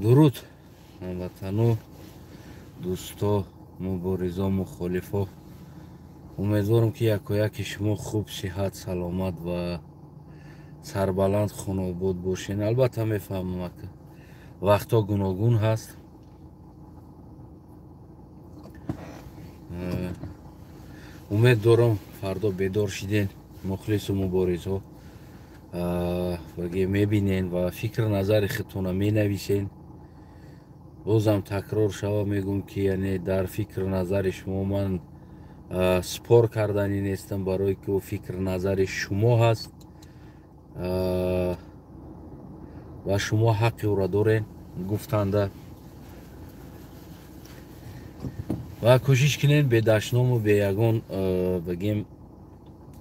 дуруд ҳамватану дӯсто муборизо мухолифо, умедворам ки якояки шумо хуб сиҳат саломат ва сарбаланд хунобод бошед. албатта мефаҳмам ки вақтҳо гуногун ҳаст. умед дорам фардо бедор шиден мухлису муборизҳо мебинен ва фикр назари худтона менависен. бозам такрор шава мегӯям ки яъне дар фикр назари шумо ман спор кардани нестам, барое ки ӯ фикр назари шумо ҳаст ва шумо ҳаққи ӯро дорен гуфтанда ва кӯшиш кинен бедашному беягон бигем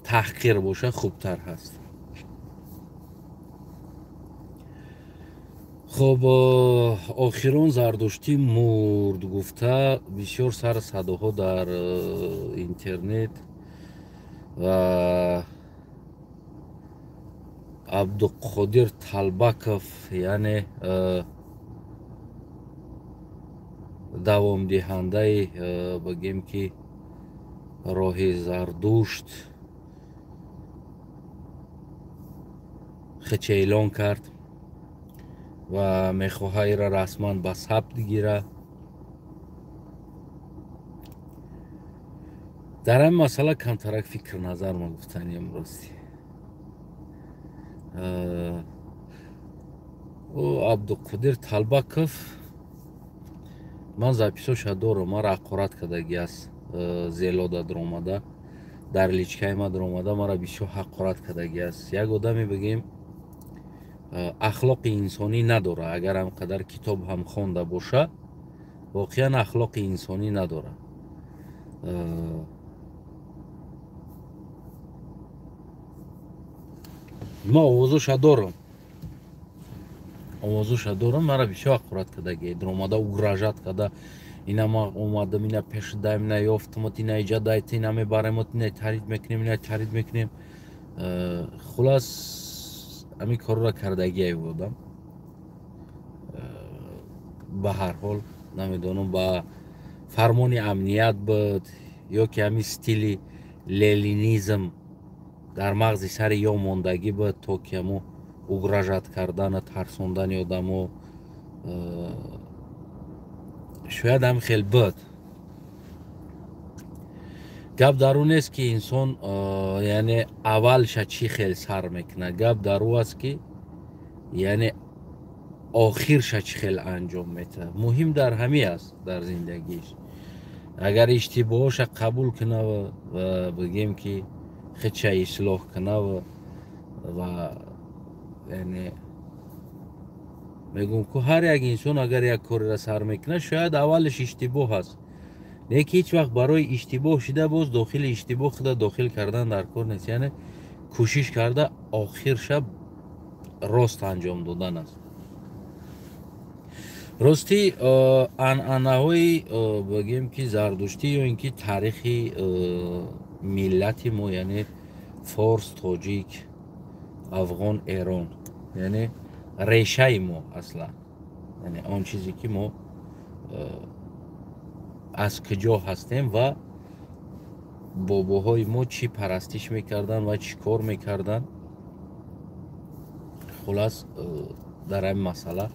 таҳқир боша хубтар ҳаст. хуб, охирон зардуштӣ мурд гуфта бисёр сар садоҳо дар интернет ва абдуқодир талбаков яъне давомдиҳандаи бигем ки роҳи зардушт хича эълон кард ва мехоҳад иро расман ба сабт гира. дар ҳамин масъала камтарак фикр назар ма гуфтаниям рости. абдуқодир талбаков ман записоша дорам, мара ҳақорат кардаги аст. зелода дуромада дар личкаи ма дуромада мара бисёр ҳақорат кардаги аст. як одаме бигем ахлоқи инсонӣ надора. агар ҳам қадар китоб ҳам хонда боша, воқеан ахлоқи инсонӣ надора. ма овозоша дорам, мара бисёр ҳақорат кардаги дуромада угражат када ина ма омадам, ина пеши даем, ина ёфтамот, ина иҷа дайта, ина мебаремот, ина тарид мекунем, ина тарид мекунем. хулас ҳамин корро кардагиай одам. ба ҳар ҳол намедонам ба фармони амният буд ё ки ҳамин стили ленинизм дар мағзи сари ё мондагӣ буд, то ки ҳамо угражат кардана, тарсондани одамо шояд ҳам хел буд. гап дар ӯ нест ки инсон яъне аввалша чӣ хел сар мекунад. гап дар ӯ аст ки яъне охирша чӣ хел анҷом метиҳад. муҳим дар ҳамин аст дар зиндагиш. агар иштибоҳоша қабул кунад ва бигем ки хича ислоҳ кунад ва яъне мегӯям ки ҳар як инсон агар як кореро сар мекунад, шояд аввалиш иштибоҳ аст, лекин ҳеҷ вақт барои иштибоҳ шуда боз дохили иштибоҳ худа дохил кардан дар кор нест. яъне кӯшиш карда охирша рост анҷом додан аст. рости анъанаҳои бигем ки зардуштӣ ё ин ки таърихи миллати мо, яъне форс, тоҷик, афғон, эрон, яъне решаи мо аслан, яъне он чизе ки мо аз куҷо ҳастем ва бобоҳои мо чӣ парастиш мекардан ва чӣ кор мекардан. хулас дар ҳамин масъала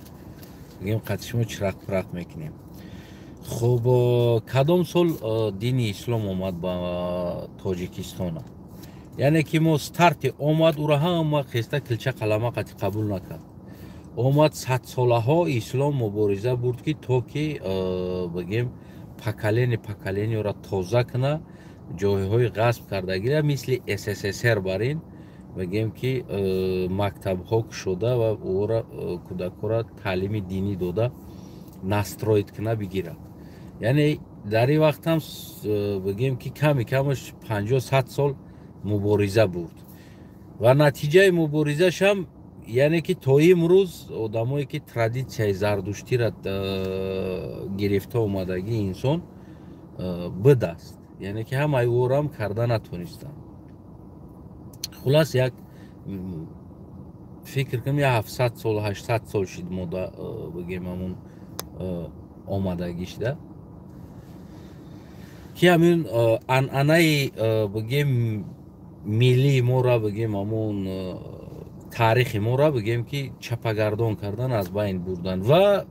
бигем қатъи мо чирақпирақ мекунем. хуб, кадом сол дини ислом омад ба тоҷикистон? яъне ки мо старти омад ӯро ҳама хеста килча қалама қатъи қабул накард. омад садсолаҳо ислом мубориза бурд ки то ки бигем поколениеро тоза куна, ҷойҳои ғасб кардагира мисли ссср барин бигем ки мактабҳо кушода ва ӯро кӯдакҳоро таълими динӣ дода настроид куна бигира. яъне дар ин вақт ҳам бигем ки ками камаш 50-100 сол мубориза бурд ва натиҷаи муборизаш ҳам яъне ки то имрӯз одамое ки традитсияи зардуштиро гирифта омадагии инсон буд аст, яъне ки ҳамаи ӯро ҳам карда натонистанд. хулас як фикр кунем я 700 сол 800 сол шид мо да бигем ҳамун омадагишда ки ҳамин анъанаи бигем миллии мора бигем ҳамун таърихи мора бигем ки чапагардон кардан аз байн бурдан ва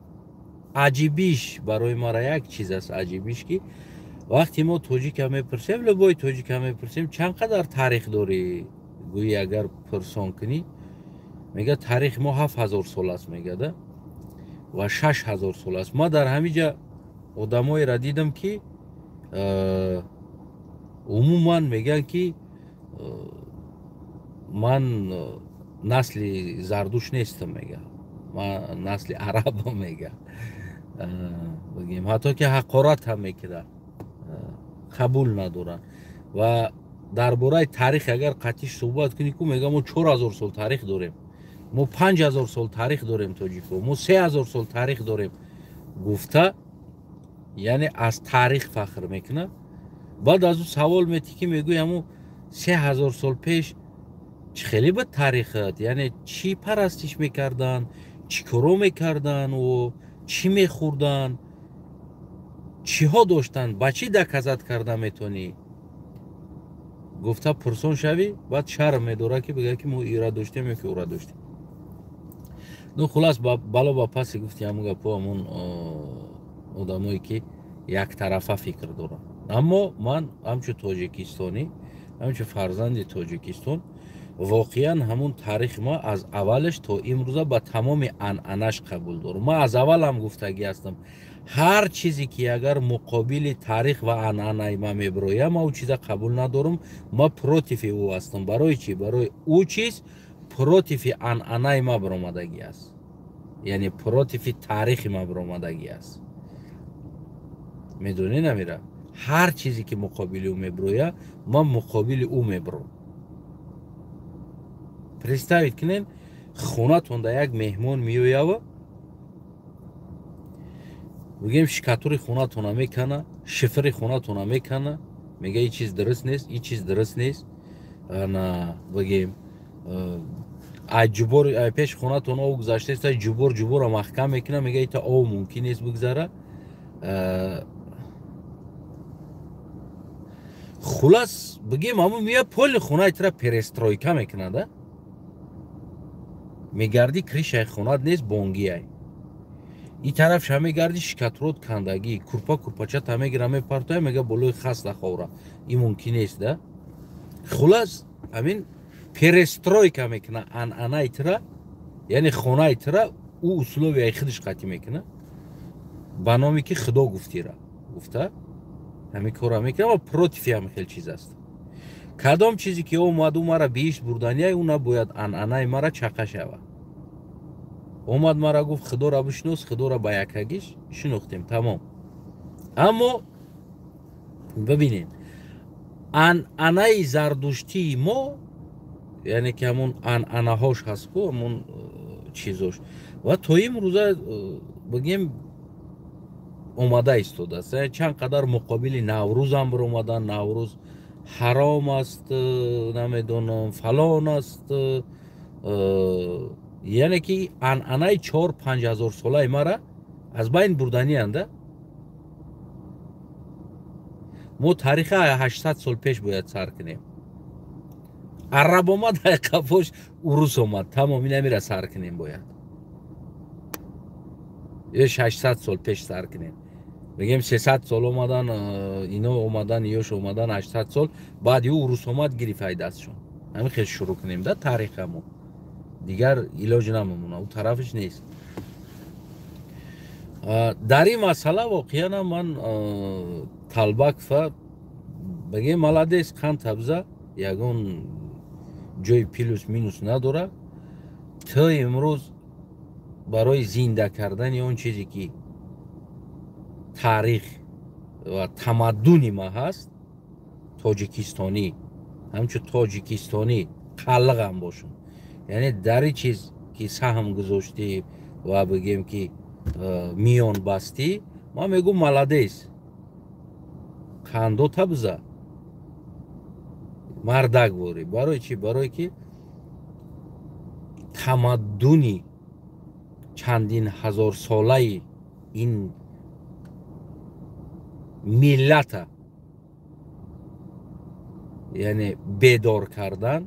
аҷибиш барои мара як чиз аст аҷибиш ки вақте мо тоҷика мепурсем любой тоҷика мепурсем чанд қадар таърих дорӣ гӯӣ агар пурсон кунӣ мега таърихи мо 7000 сол аст мегада ва 6000 сол аст ма дар ҳамиҷа одамоеро дидам ки умуман мегӯянд ки ман насли зардуш нестам мега ман насли арабам мега бигем ҳатто ки ҳақорат ҳам мекунад қабул надоранд ва дар бораи таърих агар қатъӣ суҳбат кунӣ ку мега мо 4000 сол таърих дорем мо 5000 сол таърих дорем тоҷико мо 3000 сол таърих дорем гуфта яъне аз таърих фахр мекунад баъд аз ӯ савол метӣ ки мегӯи ҳамун 3000 сол пеш чӣ хеле ба таърихат яъне чӣ парастиш мекардан чӣ коро мекардан ӯ чӣ мехӯрдан чиҳо доштанд ба чӣ доказат карда метавонӣ гуфта пурсон шавӣ баъд шарм медорад ки бигӯяд ки мо ира доштем ё ки ора доштем ну хулас бало ба паси гуфти ҳамун гапҳо ҳамун одамое ки яктарафа фикр доранд аммо ман ҳамчун тоҷикистонӣ ҳамчун фарзанди тоҷикистон воқеан ҳамун таърихи ма аз аввалаш то имрӯза ба тамоми анъанаш қабул дорам ман аз аввал ҳам гуфтагӣ ҳастам ҳар чизе ки агар муқобили таърих ва анъанаи ма мебирояд ман ӯ чиза қабул надорам ман против ӯ ҳастам барои чӣ барои ӯ чиз противи анъанаи ма биромадагӣ аст яъне противи таърихи ма биромадагӣ аст медонӣ намира ҳар чизе ки муқобили ӯ мебирояд ман муқобили ӯ мебиром представит кунед хонатонда як меҳмон меоява бигем шикатури хонатона мекана шифри хонатона мекана мега ин чиз дуруст нест ин чиз дуруст нест ана бигем ҷубор пеши хонатон об гузаштааст ҷубора маҳкам мекунад мега ита об мумкин нест бигзара хулас бигем ҳамун меояд поли хонаитра перестройка мекунада мегарди кришаи хонат нест бонгияй ин тараф ҳам мегарди шикатрот кандагӣ курпачата мегира мепартоя мега болои хаста ховра ин мумкин нест да хулас ҳамин перестройка мекуна анъанаи тира яъне хонаи тира ӯ условияи худаш қатъӣ мекуна ба номе ки худо гуфтира гуфта ҳамин кора мекунам ва противи ҳамин хел чиз аст кадом чизе ки омаду мара биҳишт бурданияй ӯ набояд анъанаи мара чақа шавад омад мара гуфт худоро бишнос худоро ба якагиш шинохтем тамом аммо бибинед анъанаи зардуштии мо яъне ки ҳамун анъанаҳош ҳастку ҳамун чизош ва то имрӯза бигем омада истодааст чанд қадар муқобили наврӯзам биромадан наврӯз ҳаром аст намедонам фалон аст яъне ки анъанаи 4-5 ҳазор солаи мара аз байн бурданианда мо таърихи 800 сол пеш бояд сар кунем араб омад ҳайқафош урус омад тамом инамира сар кунем бояд ё 600 сол пеш сар кунем бигем 300 сол омадан ино омадан ёш омадан 800 сол баъди ӯ урус омад гирифтаи дастшон ҳамин хел шурӯъ кунем да таърихамо дигар илоҷ намемонад ӯ тарафиш нест дар ин масъала воқеан ман талбакфа бигем маладес қанд табза ягон ҷои плюс минус надорад то имрӯз барои зинда кардани он чизе ки таърих ва тамаддуни ма ҳаст тоҷикистонӣ ҳамчун тоҷикистонӣ қаллағам бошам яъне дари чиз ки саҳм гузоштӣ ва бигем ки миён бастӣ ман мегӯм маладес қандо табза мардак ворӣ барои чӣ барое ки تمدنی چندین هزار ساله این ملت یعنی بیدار کردن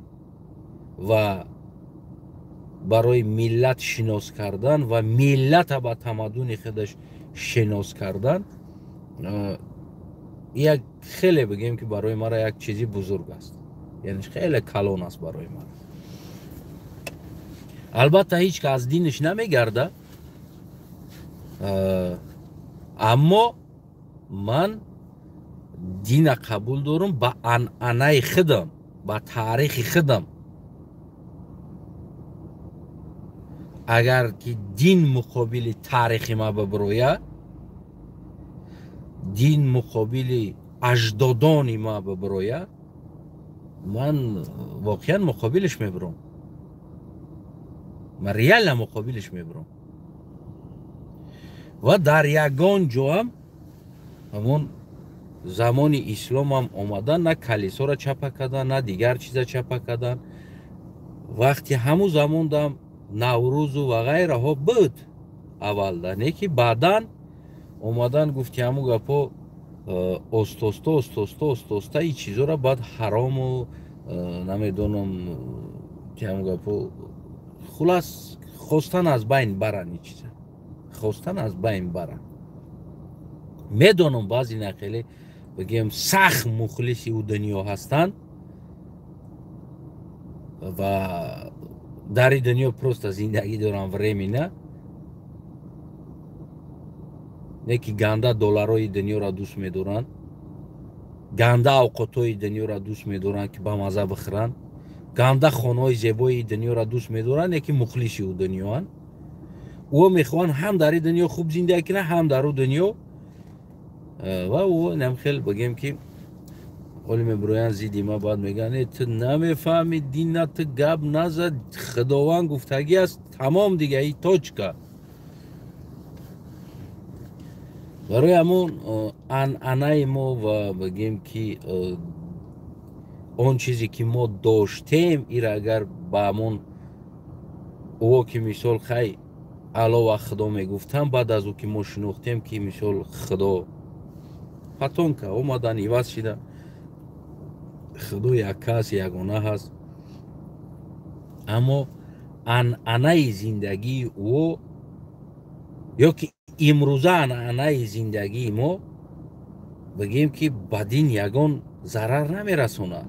و برای ملت شناس کردن و ملت با تمدن خودش شناس کردن یک خیلی بگیم که برای ما را یک چیزی بزرگ است، یعنی خیلی کلان است برای ما. البته هیچ که از دینش نمیگرده، اما من دین قبول دارم با عنعنه خودم، با تاریخ خودم. اگر که دین مقابل تاریخ ما ببرویه، دین مقابل اجدادان ما ببرویه، من واقعا مقابلش میبرم، من ریال مقابلش میبرم. و در یگان جا هم همون زمان اسلام هم آمدن، نه کلیسا را چپه کردن نه دیگر چیز چپه کردن. وقتی همون زمان دم نوروز و غیره ها بود اول ده، نه که بعدن اومدن گفتی همون گپا استوستا این چیزا را باید حرام و نمیدونم که همون گپا خلاص خواستن از بین برن، این چیزا خواستن از بین برن. میدونم بعضی نقلی بگیم سخت مخلصی او دنیا هستن و در دنیا پروست زندگی دارن و ریمینه، نه که گنده دلارای دنیا را دوست میدارن، گنده اوقاتای دنیا را دوست میدارن که با مزه بخورن، گنده خانه‌های زیبای دنیا را دوست میدارن، نه که مخلصی او دنیا هن. او میخوان هم در دنیا خوب زندگی کنه هم در او دنیا. و او نمخیل بگیم که ولی میبرویان زیدی ما باید میگن تو نمیفهمی دین نه، تو گب نزد، خداوند گفتگی است تمام دیگه، ای توچ که برای همون عنعنه ما و بگیم که اون چیزی که ما داشتیم ایره اگر با همون او که مثال خیلی علاوه خدا میگفتم، بعد از او که ما شنوختیم که مثال خدا پتون که اومدن ایواز شده، خدا یک کس یگانه هست. اما عنعنه زندگی او یا که امروزه عنعنه زندگی ما بگیم که بدین یگان ضرر نمیرسونه.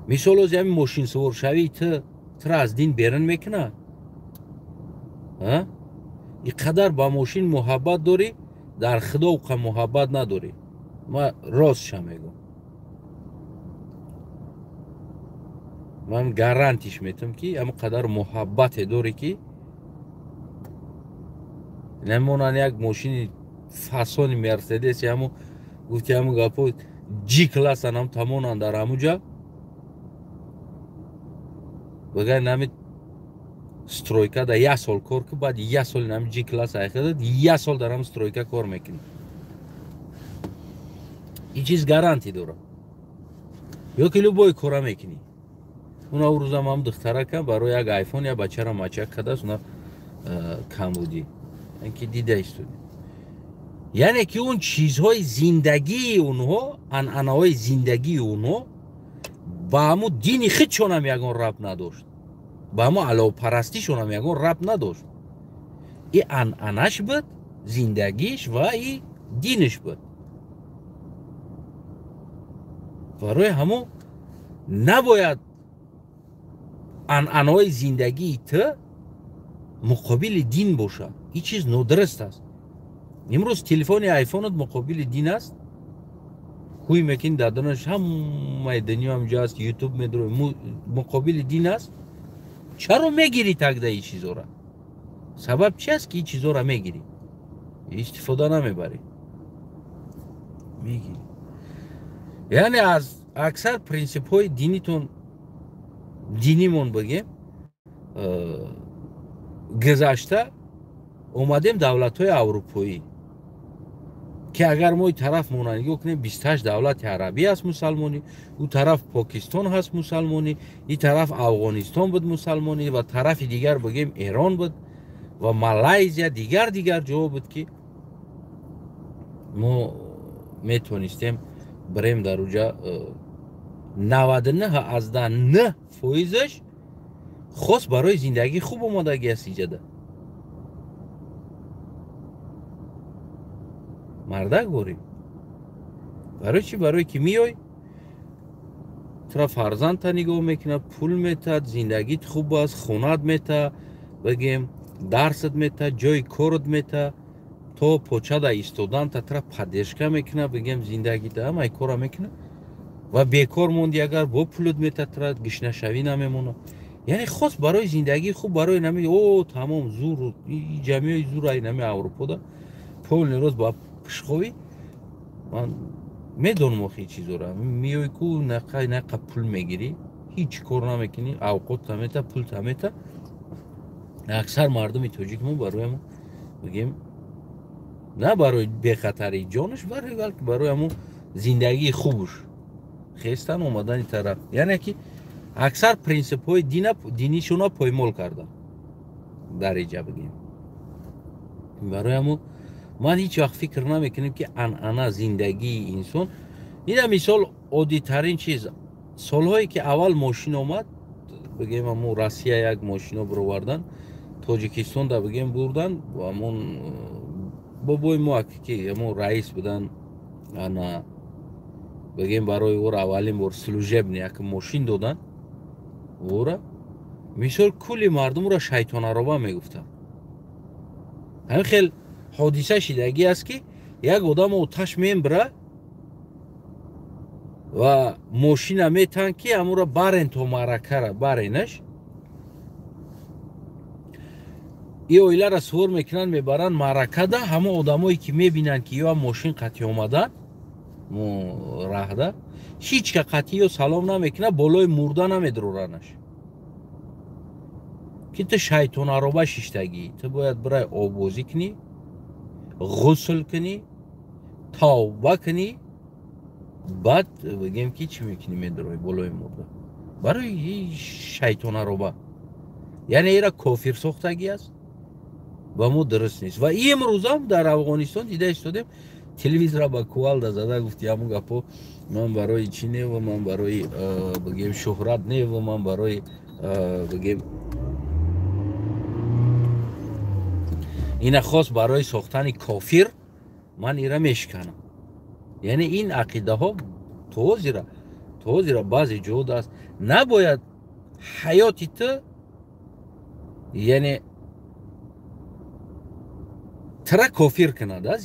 مثال از همین ماشین سوار شوی تو از دین بیرون میکنه، اینقدر با ماشین محبت داری در خدا و محبت نداری. ما راستش میگم، من گارانتیش میتونم که اما قدر محبت داری که نمونن یک ماشین فاسون مرسدس همو گفتی همو گپو جی کلاس هم تمونن در همونجا بگه نمی سترویکا در یک سال کار که بعد یک سال نمی جی کلاس ایخده یک سال در هم سترویکا کار میکنی. این چیز گارانتی داره. یا کلو بای کار میکنی. اونا روز هم دختره که برای یک آیفون یا بچه را مچک کده اونا کم بودی. اینکه دیده ایستونی. یعنی که اون چیزهای زندگی اونها، عنعنه‌های زندگی اونها با همون دینی خودشون هم یگان ربط نداشت، با همون علاوه پرستیشون هم یگان ربط نداشت. این عنعنه‌اش بود، زندگیش و این دینش بود. برای همون نباید عنعنه‌های زندگی تو مقابل دین باشه. این چیز نادرست است. امروز تلفن آیفونت مقابل دین است. کوی میکن دادنش همه دنیا همجا است، یوتیوب میداره مقابل دین است. چرا میگیری تگده این چیزا را؟ سبب چی است که این چیزا را میگیری؟ استفاده نمیبری، میگیری. یعنی از اکثر پرینسیپ های دینیمون بگیم گذشته اومدیم دولت های اروپایی که اگر ما این طرف مونانگی کنیم 28 دولت عربی هست مسلمانی، او طرف پاکستان هست مسلمانی، این طرف افغانستان بود مسلمانی و طرف دیگر بگیم ایران بود و مالایزیا دیگر جا بود که ما میتونستیم بریم در اونجا 99 از 9 فویزش خاص برای زندگی خوب آمادگی است ایجاده. مرده گوریم برای چی؟ برای که میای ترا فرزند تا نگاه میکنه، پول میتد، زندگیت خوب است، خونت میتد، بگیم درست میتد، جای کارت میتد، تو پوچه دا ایستادن تا ترا پدشکه میکنه، بگیم زندگیت همه کارا میکنه و بیکار موندی اگر با پولت میتد ترا گشنه شوی نمیمونه. یعنی خاص برای زندگی خوب برای نمی او تمام زور جمعی زور ای نمی اروپا دا پول نیروز با پشخوی من میدونم اخی چیزو را میوی کو نقه پول میگیری هیچ کار نمیکنی، اوقات تمیتا پول تمیتا. اکثر مردمی توجیک ما برای ما بگیم نه برای بخطری جانش برای همون زندگی خوبش خیستن اومدن این طرف. یعنی که اکثر پرینسیپ های دینیشون ها پایمال کردن در اینجا بگیم. برای همون من هیچ وقت فکر نمیکنیم که انا زندگی انسان این مثال عادی ترین چیز سالهایی که اول ماشین اومد بگیم همون روسیه یک ماشین رو بروردن تاجیکستان دا بگیم بردن و همون بابای ما که همون رئیس بودن انا بگیم برای او اولین بار سلوژبنی یک ماشین دادن او را مثال کلی مردم را شیطان عربا میگفتن. همین خیلی حادثه شدگی است که یک آدم آتش میبره و ماشین میتن که همون را برین تا معرکه را برینش این اویله را سور میکنن میبرن معرکه ده. همه آدمایی که میبینن که یا ماشین قطعی اومدن راه ده هیچ که قطعی و سلام نمیکنه بالای مرده نمیدرورنش که تو شیطان عربه ششتگی تو باید برای آبوزی کنی، غسل کنی، توبه کنی، بعد بگیم که چی میکنی میدروی بالای مرده برای شیطان عربه. یعنی ایرا کافر ساختگی است و ما درست نیست. و این امروز هم در افغانستان دیده استادیم تلویزیون را با کوال دا زده گفتی همون گپو من برای چی نه و من برای بگیم شهرت نه و من برای بگیم این خاص برای ساختن کافر من ایرا میشکنم. یعنی این عقیده ها توضیح را بعضی جود است. نباید حیاتی تو یعنی ترا کافر کنه ده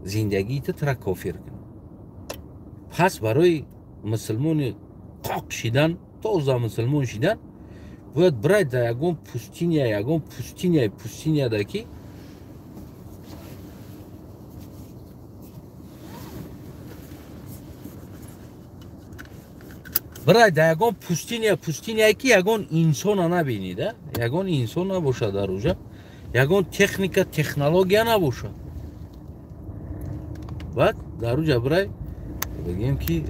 زندگی تو ترا کافر کنه. پس برای مسلمان قاق شدن تازه مسلمان شدن باید برای در یکم پوستینیا ده که برای در یکم پوستینیا که یکم انسان نبینیده، یکم انسان نباشه در اوجا، یکم تکنولوژیا نباشه. بعد در اوجا برای بگیم که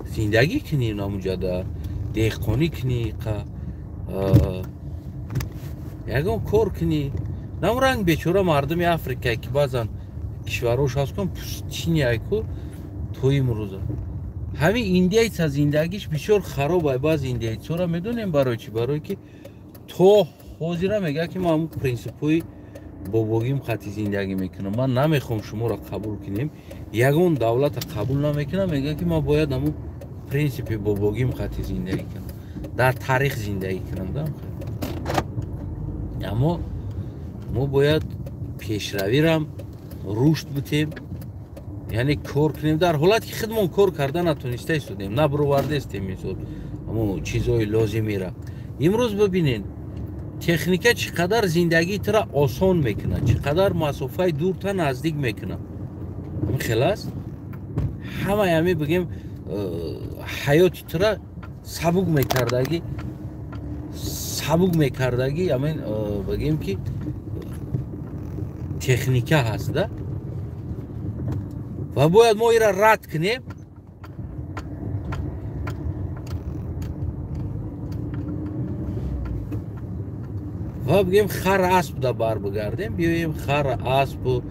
زندگی کنی ناموجا ده دهقانی کنی یکم کار کنی. نم رنگ بیچاره مردم افریقا که بعضا کشوراش هست کن پوستینیا که توی مروزه همین ایندیایی تا زندگیش بسیار خرابه. باز ایندیایی چرا میدونیم برای چی؟ برای که تو حاضره میگه که ما همون پرینسیپوی باباگیم خطی زندگی میکنم، من نمیخوام شما را قبول کنیم. یگون دولت قبول نمیکنه میگه که ما باید همون پرینسیپی باباگیم خطی زندگی کنم، در تاریخ زندگی کنم. اما ما باید پیشروی رم رشد بتیم، یعنی کار کنیم در حالت که خودمون کار کرده نتونسته استودیم نبروورده استیم میزود اما چیزای لازمی را. امروز ببینین تکنیک چقدر زندگی ترا آسان میکنه، چقدر مسافه دور تا نزدیک میکنه. این خلاص همه همی بگیم حیات ترا سبک میکردگی همین بگیم که техника ҳаст да ва бояд мо инро рад кунем. ва бигем хар асп да бар бигардем, биёем хар аспу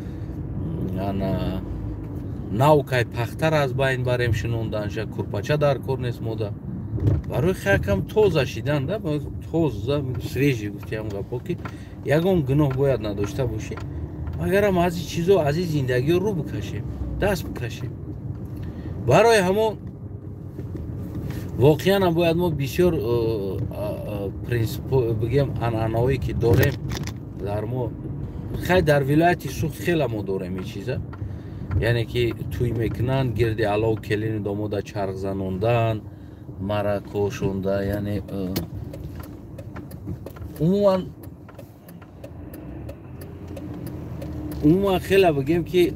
навкай пахтар аз байн барем шинонданша, курпача дар кор нест мода. Барои якам тоза шидан да, тоза свежи гуфтиам гапо ки ягон гуноҳ бояд надошта бошӣ. Агарам аз ин чизо аз ин зиндагиро рӯ бикашем, даст бикашем. Барои ҳамон воқеан бояд мо бисёр принцип бигем анъанаҳое ки дорем дар мо хай дар вилояти Суғд хеле мо дорем ин чиза. Яъне ки туй мекунанд гирди алов келини домода чарх занондан, мара кошонда, яъне умуман хеле бигем ки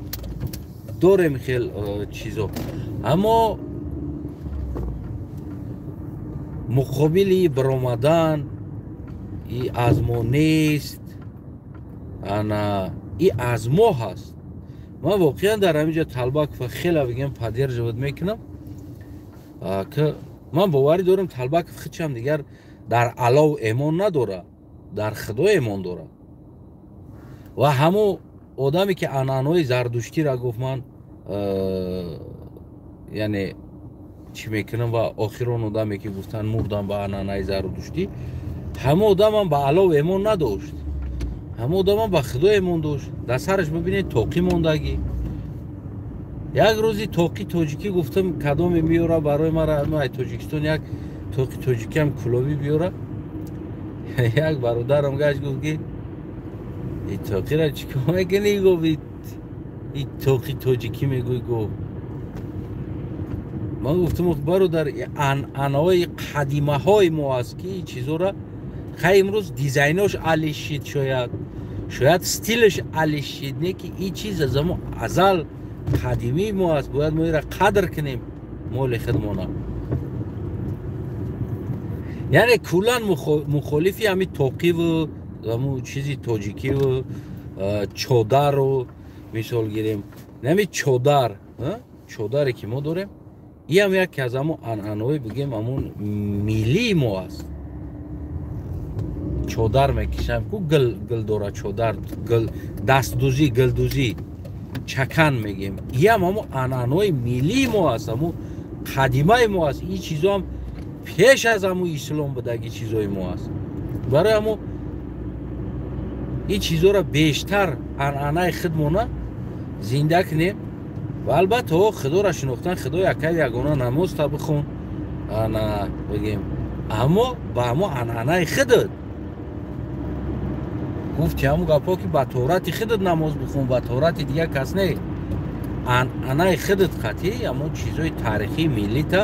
дорем хел чизо. Аммо муқобили биромадан и аз мо нест, и аз мо ҳаст. Ман воқеан дар ҳаминҷа Талбаков хеле бигем поддерживать мекунам ки ман боварӣ дорам Талбаков хичам дигар дар алов эмон надора, дар Худо эмон дора. Ва ҳамон одаме ки анъанаҳои зардуштиро гуфт ман яъне чӣ мекунам ва охирон одаме ки гуфтан мурдан ба анъанаи зардуштӣ, ҳамон одамам ба алов эмон надошт. ҳамон одамам ба Худо эмон дошт. Дар сараш бибинед тоқӣ мондагӣ. Як рӯзи тоқӣ тоҷикӣ гуфтам кадоме меёра барои мара ай Тоҷикистон як тоқӣ тоҷикиам куловӣ биёра. Як бародарам гашт гуфт ки ин тоқиро чӣ кор мекунӣ гуфт ин тоқӣ тоҷикӣ мегӯй гуфт. Ман гуфтам бародар анъанаҳои қадимаҳои мо аст ки ин чизора хай имрӯз дизайнош алишид, шояд стилаш алишид, не ки ин чиз аз ҳамон азал қадимии мо аст. Бояд мо инро қадр кунем моли худмона. Яъне куллан мухолифи ҳамин тоқиву ҳамун чизи тоҷикиву чодару мисол гирем. Ҳамин чодаре ки мо дорем, ин ҳам яке аз ҳамон анъанаҳои бигем ҳамон миллии мо аст. Чодар мекишам ку гил дора, чодар дастдӯзӣ, гилдӯзӣ, чакан мегем. ин ҳам ҳамон анъанаҳои миллии мо аст, ҳамон қадимаи мо аст. ин чизо ҳам пеш аз ҳамон ислом будаги чизои мо аст. барои ҳамон ин чизоро бештар анъанаи худмона зинда кунем. ва албатта худоро шинохтан, худо якай ягона намозта бихон бигем, аммо ба ҳамон анъанаи худат гуфти ҳамун гапҳо ки ба торати худат намоз бихон, ба торати дигар кас не. Анъанаи худат қатъӣ ҳамон чизои таърихии миллита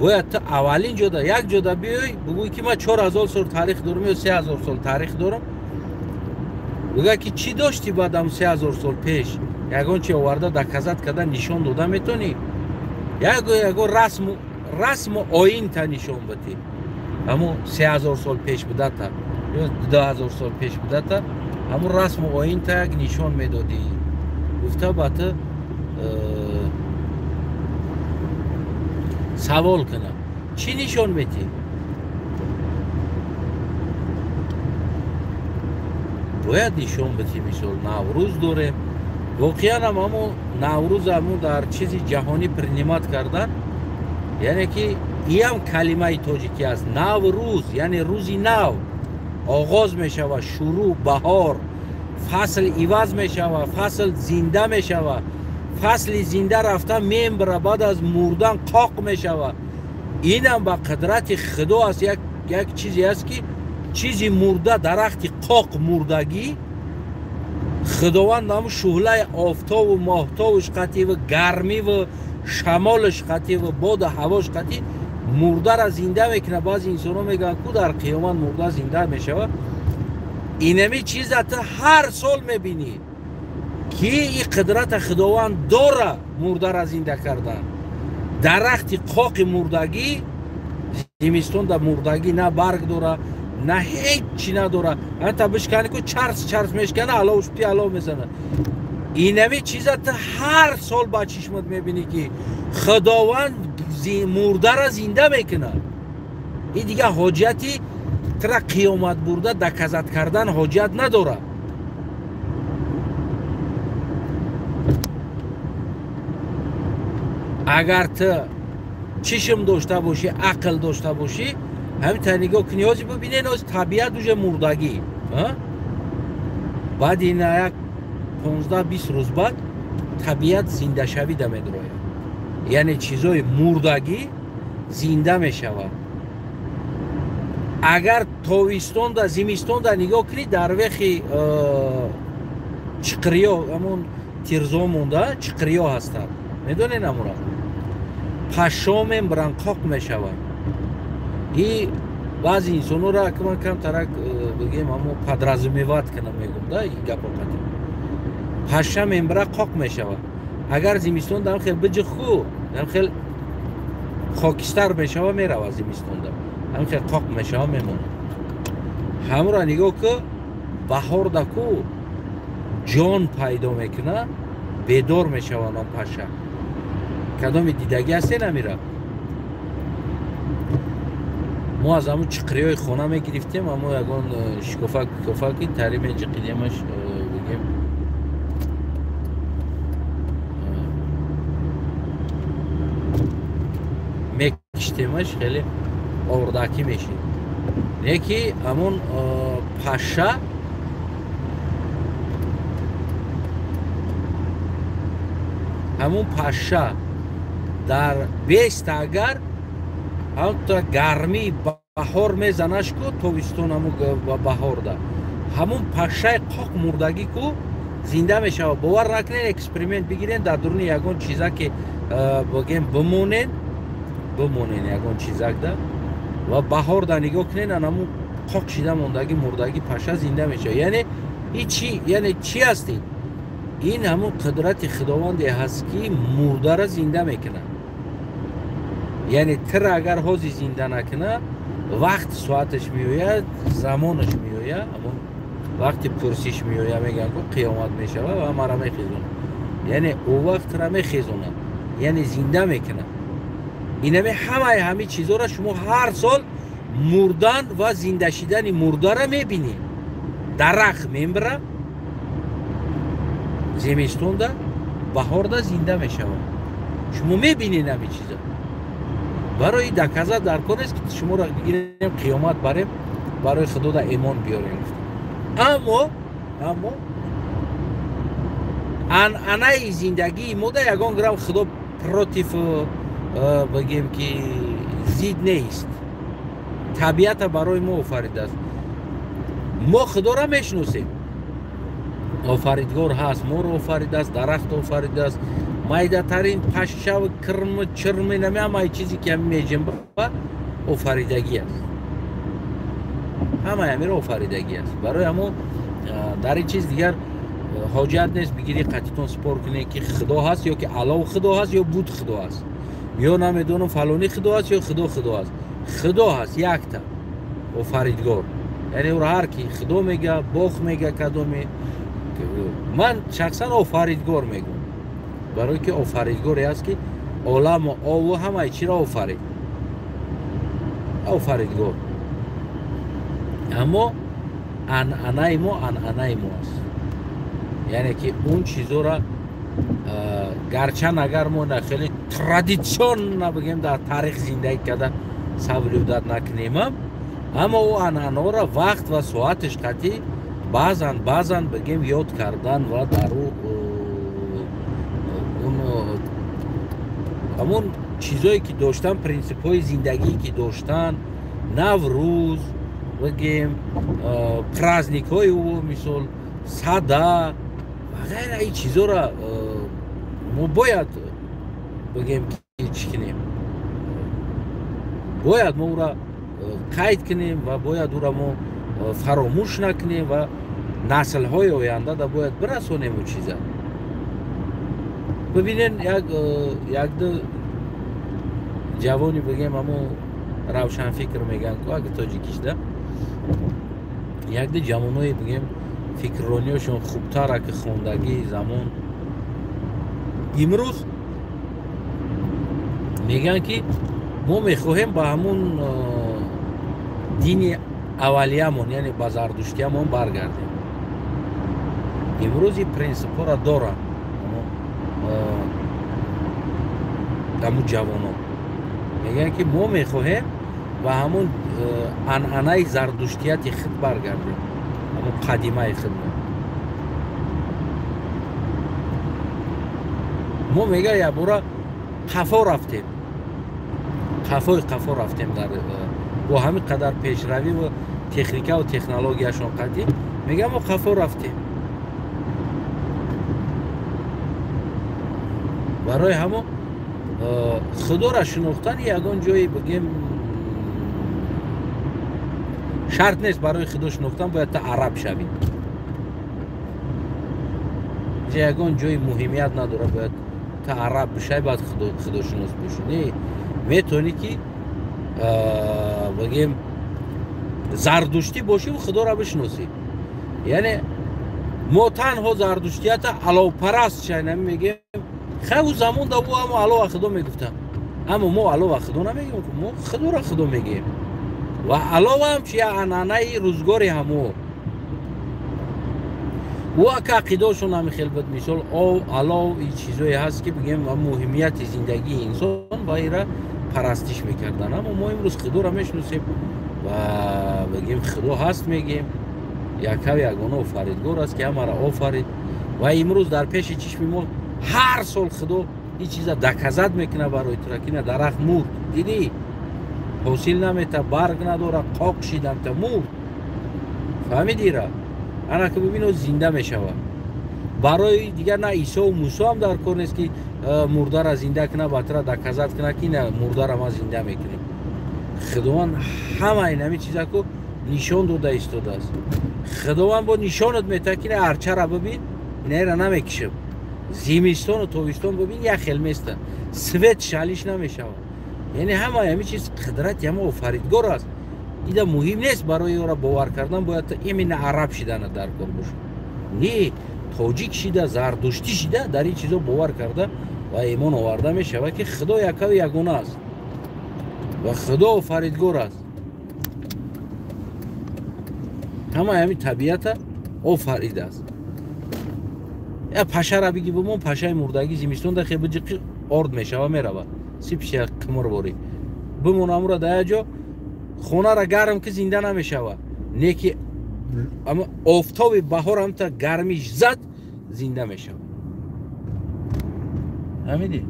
бояд ту аввалин ҷода як ҷода биёй бигӯй ки ман 4000 сол таърих дорам ё 3000 сол таърих дорам. бигӯй ки чӣ дошти баъдам 3000 сол пеш ягон чи оварда доказат карда нишон дода метонӣ? Ягон расму оинта нишон битӣ. ҳамон 3000 сол пеш будата ё 2000 сол пеш будата, ҳамон расму оинта як нишон медодӣ. гуфта ба ту савол кунам, чӣ нишон метӣ? бояд нишон битӣ. мисол наврӯз дорем. воқеан ҳам ҳамон наврӯз ҳамон дар чизи ҷаҳонӣ принимат кардан. яъне ки ин ҳам калимаи тоҷикӣ аст. наврӯз яъне рӯзи нав оғоз мешавад, шурӯъ, баҳор, фасл иваз мешавад, фасл зинда мешавад. фасли зинда рафта мембра баъд аз мурдан қоқ мешавад. инам ба қудрати худо аст. як чизе аст ки чизи мурда, дарахти қоқ мурдагӣ худованд ҳамун шӯълаи офтобу моҳтобуш қативу гармиву шамолуш қативу боду ҳавош қатӣ мурдара зинда мекунад. баъзе инсонҳо мегӯянд ку дар қиёмат мурда зинда мешавад. инами чиза ту ҳар сол мебинӣ ки ин қудрата худованд дора мурдара зинда кардан. дарахти қоқи мурдагӣ зимистон да мурдагӣ на барг дора, نه هیچی نداره. حتی بشکنی که چرس میشکنه علاوه شدی علاوه میزنه. اینمی چیزا تو هر سال با چشمت میبینی که خداوند مرده را زنده میکنه. این دیگه حاجتی ترا قیامت برده دکزت کردن حاجت نداره. اگر تو چشم داشته باشی عقل داشته باشی همین تا نگاه کنی نیازی ببینی از طبیعت دوشه مردگی. بعد این یک 15-20 روز بعد طبیعت زنده شوی دمه دروه، یعنی چیزای مردگی زنده می شود. اگر تاویستان دا زمستان دا نگاه کنی در وقتی چقریا همون تیرزا مونده چقریا هستند میدونین امورا پشام بران قاق می شود. این بعضی انسانو را که من کم ترک بگیم همون پدرازمیوات کنم میگم دا این گپا قدیم پشام امبرا قاق می شود. اگر زمستان دارم خیلی بجه خو دارم خیلی خاکستر می شود می رود زمستان دارم همین خیلی قاق می شود میمونه. همون را نگاه که بهار دکو جان پیدا میکنه بیدار می شود نام پشه کدام دیدگی هستی نمیره. ما از همون چقری های خونه می گرفتیم همون یکان شکفکی تریم اینجا قدیمش بگیم میکشتیمش خیلی آوردکی میشی. یکی همون پشه همون پشه در بیست اگر همون تا گرمی بهار میزنش کو تویستون همون بهار ده همون پشه قاق مردگی کو زنده میشه. باور نکنین اکسپریمنت بگیرین در درون یگان چیزا که بگیم بمونین یگان چیزا ده و بهار ده نگاه کنین همون قاق شده موندگی مردگی پشه زنده میشه. یعنی چی؟ یعنی چی هستی؟ این همون قدرت خداوندی هست که مرده را زنده میکنه. یعنی تر اگر حوزی زنده نکنه وقت ساعتش میوید زمانش میوید همون وقت پرسیش میوید میگن که قیامت میشه و همه را میخیزونه. یعنی او وقت را میخیزونه یعنی زنده میکنه. اینمی همه چیزا را شما هر سال مردن و زنده شدن مرده را میبینی. درخت میمبره زمستون ده بهار ده زنده میشه شما میبینین همین چیزا. برای دکزه در کار است که شما را بگیریم قیامت بریم برای خدا ده ایمان بیاریم. اما انای زندگی ما ده یگان گرام خدا پروتیف بگیم که زید نیست. طبیعت برای ما آفریده است. ما خدا را میشناسیم. آفریدگار هست، ما رو آفریده است، درخت آفریده است، مایده ترین پشه و کرم چرم همه چیزی که هم میجیم با آفریدگی است. همه رو آفریدگی است. برای همون در این چیز دیگر حاجت نیست بگیری قطعتون سپور کنی که خدا هست یا که علاوه خدا هست یا بود خدا هست یا نمیدونم فلانی خدا هست یا خدا هست. خدا هست یک تا آفریدگار. یعنی او هر کی خدا میگه باخ میگه کدومی. من شخصا آفریدگار میگم برای که آفریدگاری است که عالم و آو همه چی را آفرید. آفریدگار. اما انعنای ما است. یعنی که اون چیزو را گرچه اگر ما خیلی ترادیسیون نبگیم در تاریخ زندگی کرده سابقه نکنیم اما او انعنا را وقت و ساعتش قطعی بعضن بگیم یاد کردن و در اون همون چیزایی که داشتن پرینسیپ های زندگی که داشتن نوروز بگیم پرازنیک های او مثل صده و غیره این چیزا را ما باید بگیم که چی کنیم باید ما او را قید کنیم و باید او را ما فراموش نکنیم و نسل های آینده دا باید برسونیم اون چیزا. ببینین یک دو جوانی بگیم همون روشن فکر میگن که اگه تاجیکیش ده یک ده جوانای بگیم فکرانیاشون خوبتره که خوندگی زمان امروز میگن که ما میخواهیم با همون دین اولیه‌مون یعنی با زردشتی‌مون برگردیم. امروز این پرینسیپ‌ها را دارن همون جوانان میگن که ما میخواهیم و همون عنعنه زردشتیت خود برگردیم، همون قدیمه خود. ما میگه یک بار قفا رفتیم، قفا رفتیم در با همین قدر پیشروی و تکنیک و تکنولوژیشون قدیم، میگه ما قفا رفتیم برای همون خدا را شناختن. یگان جایی بگیم شرط نیست برای خدا شناختن باید تا عرب شویم، یگان جای مهمیت نداره باید تا عرب بشه باید خدا شناس بشی. نه میتونی که بگیم زردشتی باشی و خدا را بشناسی. یعنی ما تنها زردشتیت علاوه پرست شاید میگیم خیلی زمان دا بو اما علاوه خدا میگفتم، اما ما علاوه خدا نمیگیم، ما خدا را خدا میگیم. و علاوه هم چیه عنعنه روزگاری همو و که عقیدهشون هم خیلی بد مثال او علاوه این چیزایی هست که بگیم مهمیت زندگی انسان و ایره پرستش میکردن. اما ما امروز خدا را میشناسیم و بگیم خدا هست میگیم یگانه آفریدگار است که همه را آفرید و امروز در پیش چشم ما هر سال خدا این چیزا دکزد میکنه برای ترکینه درخت مرد دیدی حاصل نمیته، برگ نداره، قاق شیدم تا مرد. فهمیدی را؟ انا که ببینو زنده میشود برای دیگر نه عیسی و موسی هم در کار نیست که مرده را زنده کنه بطره دکزد کنه که نه مرده را ما زنده میکنیم. خداوند همه این همه چیزا که نشان داده ایستاده است. خداوند با نشانت میته که نه ارچه را ببین اینه را نمیکشم، زمستان و تابستان ببین یک خیلی میسته سویت شالیش نمیشود. یعنی همه چیز قدرت همه آفریدگار است. ایده مهم نیست برای او را باور کردن باید این عرب شدن در کار باشه، نه تاجیک شده زردشتی شده در این چیزا باور کرده و ایمان آورده می شود که خدا یک و یگانه است و خدا آفریدگار است. همین طبیعت آفریده است. یا پشه را بگی بمون پشه مردگی زمستان در خیلی بجی آرد می شود می رود سیپش یک کمر باری بمون امرو در جا خونه را گرم که زنده نمی شود، نه که اما آفتاب بهار هم تا گرمیش زد زنده می شود. همیدی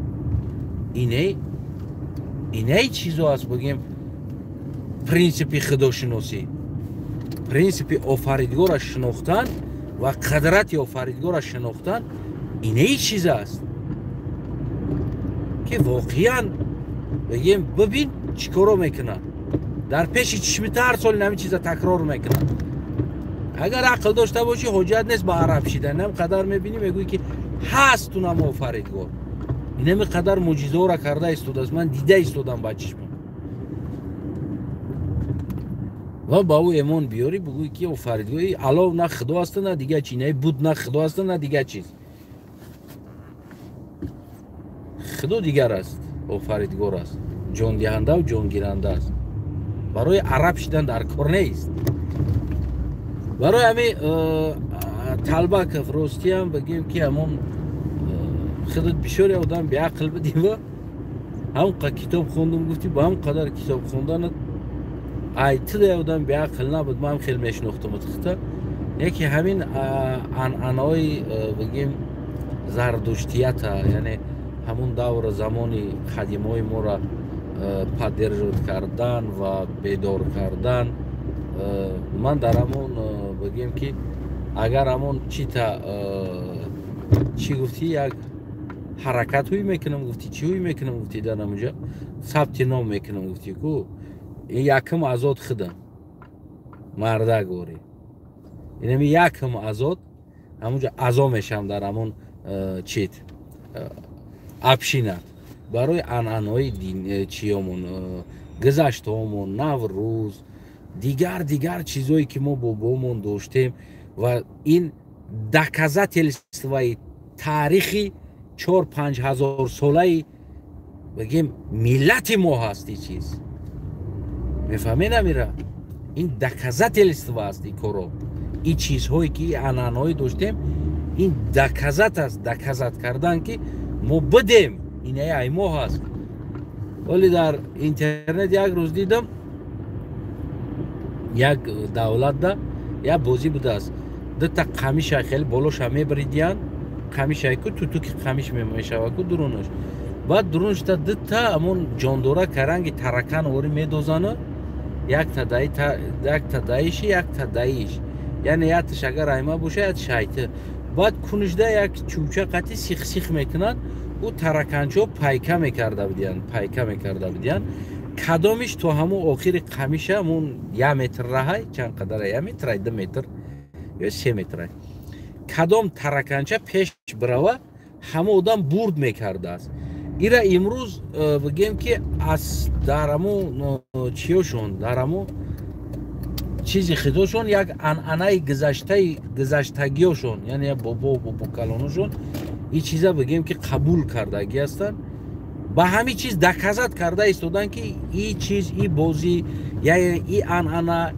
اینه چیزا هست بگیم پرینسیپی خدا شناسی، پرینسیپی آفریدگار را شناختن و قدرت آفریدگار را شناختن. اینه چیز است که واقعا بگیم ببین چیکارو میکنن در پیش چشمت هر سال نمی چیزا تکرار میکنن. اگر عقل داشته باشی حجت نیست با عرب شدن. نم قدر میبینی میگوی که هست تو نم آفریدگار اینم قدر معجزه را کرده استود است، من دیده استودم با چشمم و با او ایمان بیاری بگوی که آفریدگاری علاوه نه خدا است نه دیگه چی، نه بود نه خدا است نه دیگه چیز، خدا دیگر است، آفریدگار است، جان دهنده و جان گیرنده است. برای عرب شدن در کار نیست. برای همین طلبه که فراستی هم بگیم که همون خودت بسیاری آدم به عقل بدیم و هم کتاب خوندم گفتی با هم قدر کتاب خوندن ایتی آدم به عقل نبود. ما هم خیلی میشناختم اتخطه یکی همین عنعنای بگیم زردشتیت یعنی همون دور زمانی قدیمای ما را پدرجات کردن و بیدار کردن. من در همون بگیم که اگر همون چی گفتی یک حرکت هایی میکنم گفتی چی هایی میکنم گفتی در همونجا ثبت نام میکنم گفتی که این یکم ازاد خودم مرده گوری اینمی یکم ازاد همونجا ازا میشم در همون چیت افشینت برای عنعنهای دین چیامون گذشت همون نوروز دیگر چیزایی که ما با بابامون داشتیم و این دکازاتلستوی تاریخی 4-5 هزار ساله بگیم ملت ما هست. این چیز میفهمی نمیره؟ این دکازاتلستو است. این کارو، این چیزهایی که انانهایی داشتیم، این دکازات است. دکازات کردن که ما بدیم این ای ما هست. ولی در اینترنت یک روز دیدم یک دولت دا یک بازی بوده است. دو تا قمیش خیلی بالاش هم میبریدین، قمیش که تو که قمیش میشود که درونش، بعد درونش تا دو تا همون جاندوره کرنگ ترکان وری میدوزانه، یک تا دایش یک تا دایش، یعنی یک تاش اگر ایما باشه یک شایته، بعد کنشده یک چوچه قطعی سیخ میکنن او ترکانچو پایکا میکرده بودین. کدامش تو همون آخر قمیشه همون 1 متر راهی، چند قدره 1 متر 2 متر یا 3 متر، کدام ترکانچه پیش بروه همه آدم برد میکرده است. ایرا امروز بگیم که از درمو چیوشون درمو چیزی خداشون یک انعنه گذشتگیشون، یعنی بابا کلانشون این چیزا بگیم که قبول کردگی هستن، با همین چیز دکازات کرده ایستادن که این چیز، این بازی، یعنی این انعنه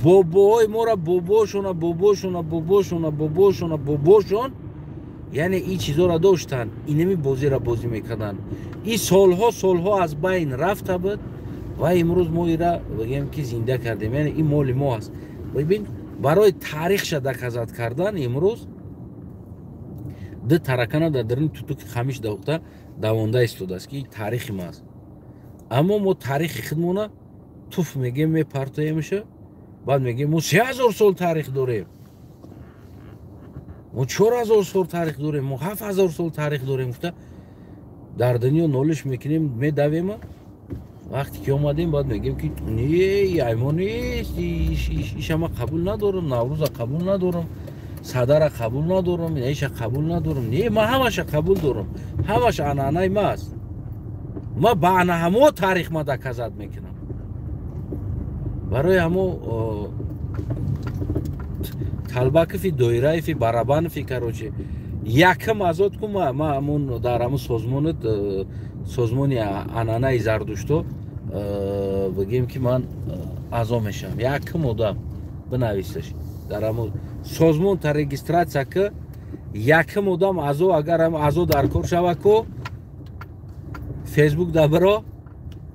بابای ما را باباشون، یعنی این چیزا را داشتن، اینمی بازی را بازی میکردن. این سالها از بین رفته بود و امروز ما ایرا بگیم که زنده کردیم، یعنی این مال ما است. ببین برای تاریخش دکازات کردن امروز ده ترکانه در درون تو خمیش دوخته دوانده ایستاده است که تاریخ ما است. اما ما تاریخ خودمون توف میگیم میپرتاییمشه، بعد میگیم ما 3000 سال تاریخ داریم، ما 4000 سال تاریخ داریم، ما 7000 سال تاریخ داریم. گفته در دنیا نولش میکنیم میدویم، وقتی که اومدیم بعد میگیم که نه ایما نیست، ایش ما قبول ندارم، نوروز قبول ندارم، صدر قبول ندارم، ایش قبول ندارم. نه ما همش قبول دارم، همش انعنه ما است. ما با همه تاریخ ما دکازات میکنم. برای همو طلبه فی دایره فی برابان فی کروچه یکم ازاد که ما همون در همون سازمانی انعنه زردشتو بگیم که من اعضا میشم، یکم آدم بنویسش در همون سازمان تا رجیستراسیا که یکم آدم اعضا، اگر هم اعضا در کار شود که فیسبوک دبرا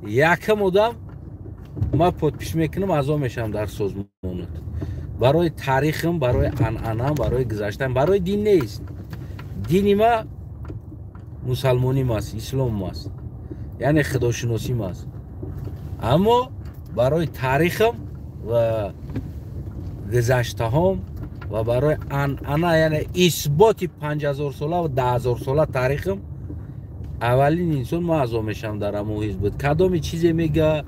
یکم آدم ما پادپیش میکنم اعضا میشم در سازمانت. برای تاریخم، برای انعنم، برای گذشتم، برای دین نیست. دینی ما مسلمانی ماست، اسلام ماست، یعنی خداشناسی ماست. اما برای تاریخم و گذشته هم و برای انعنه، یعنی اثبات 5000 ساله و 10000 ساله تاریخم، اولین انسان ما اعضا میشم در همون حزب. کدام چیزی میگه،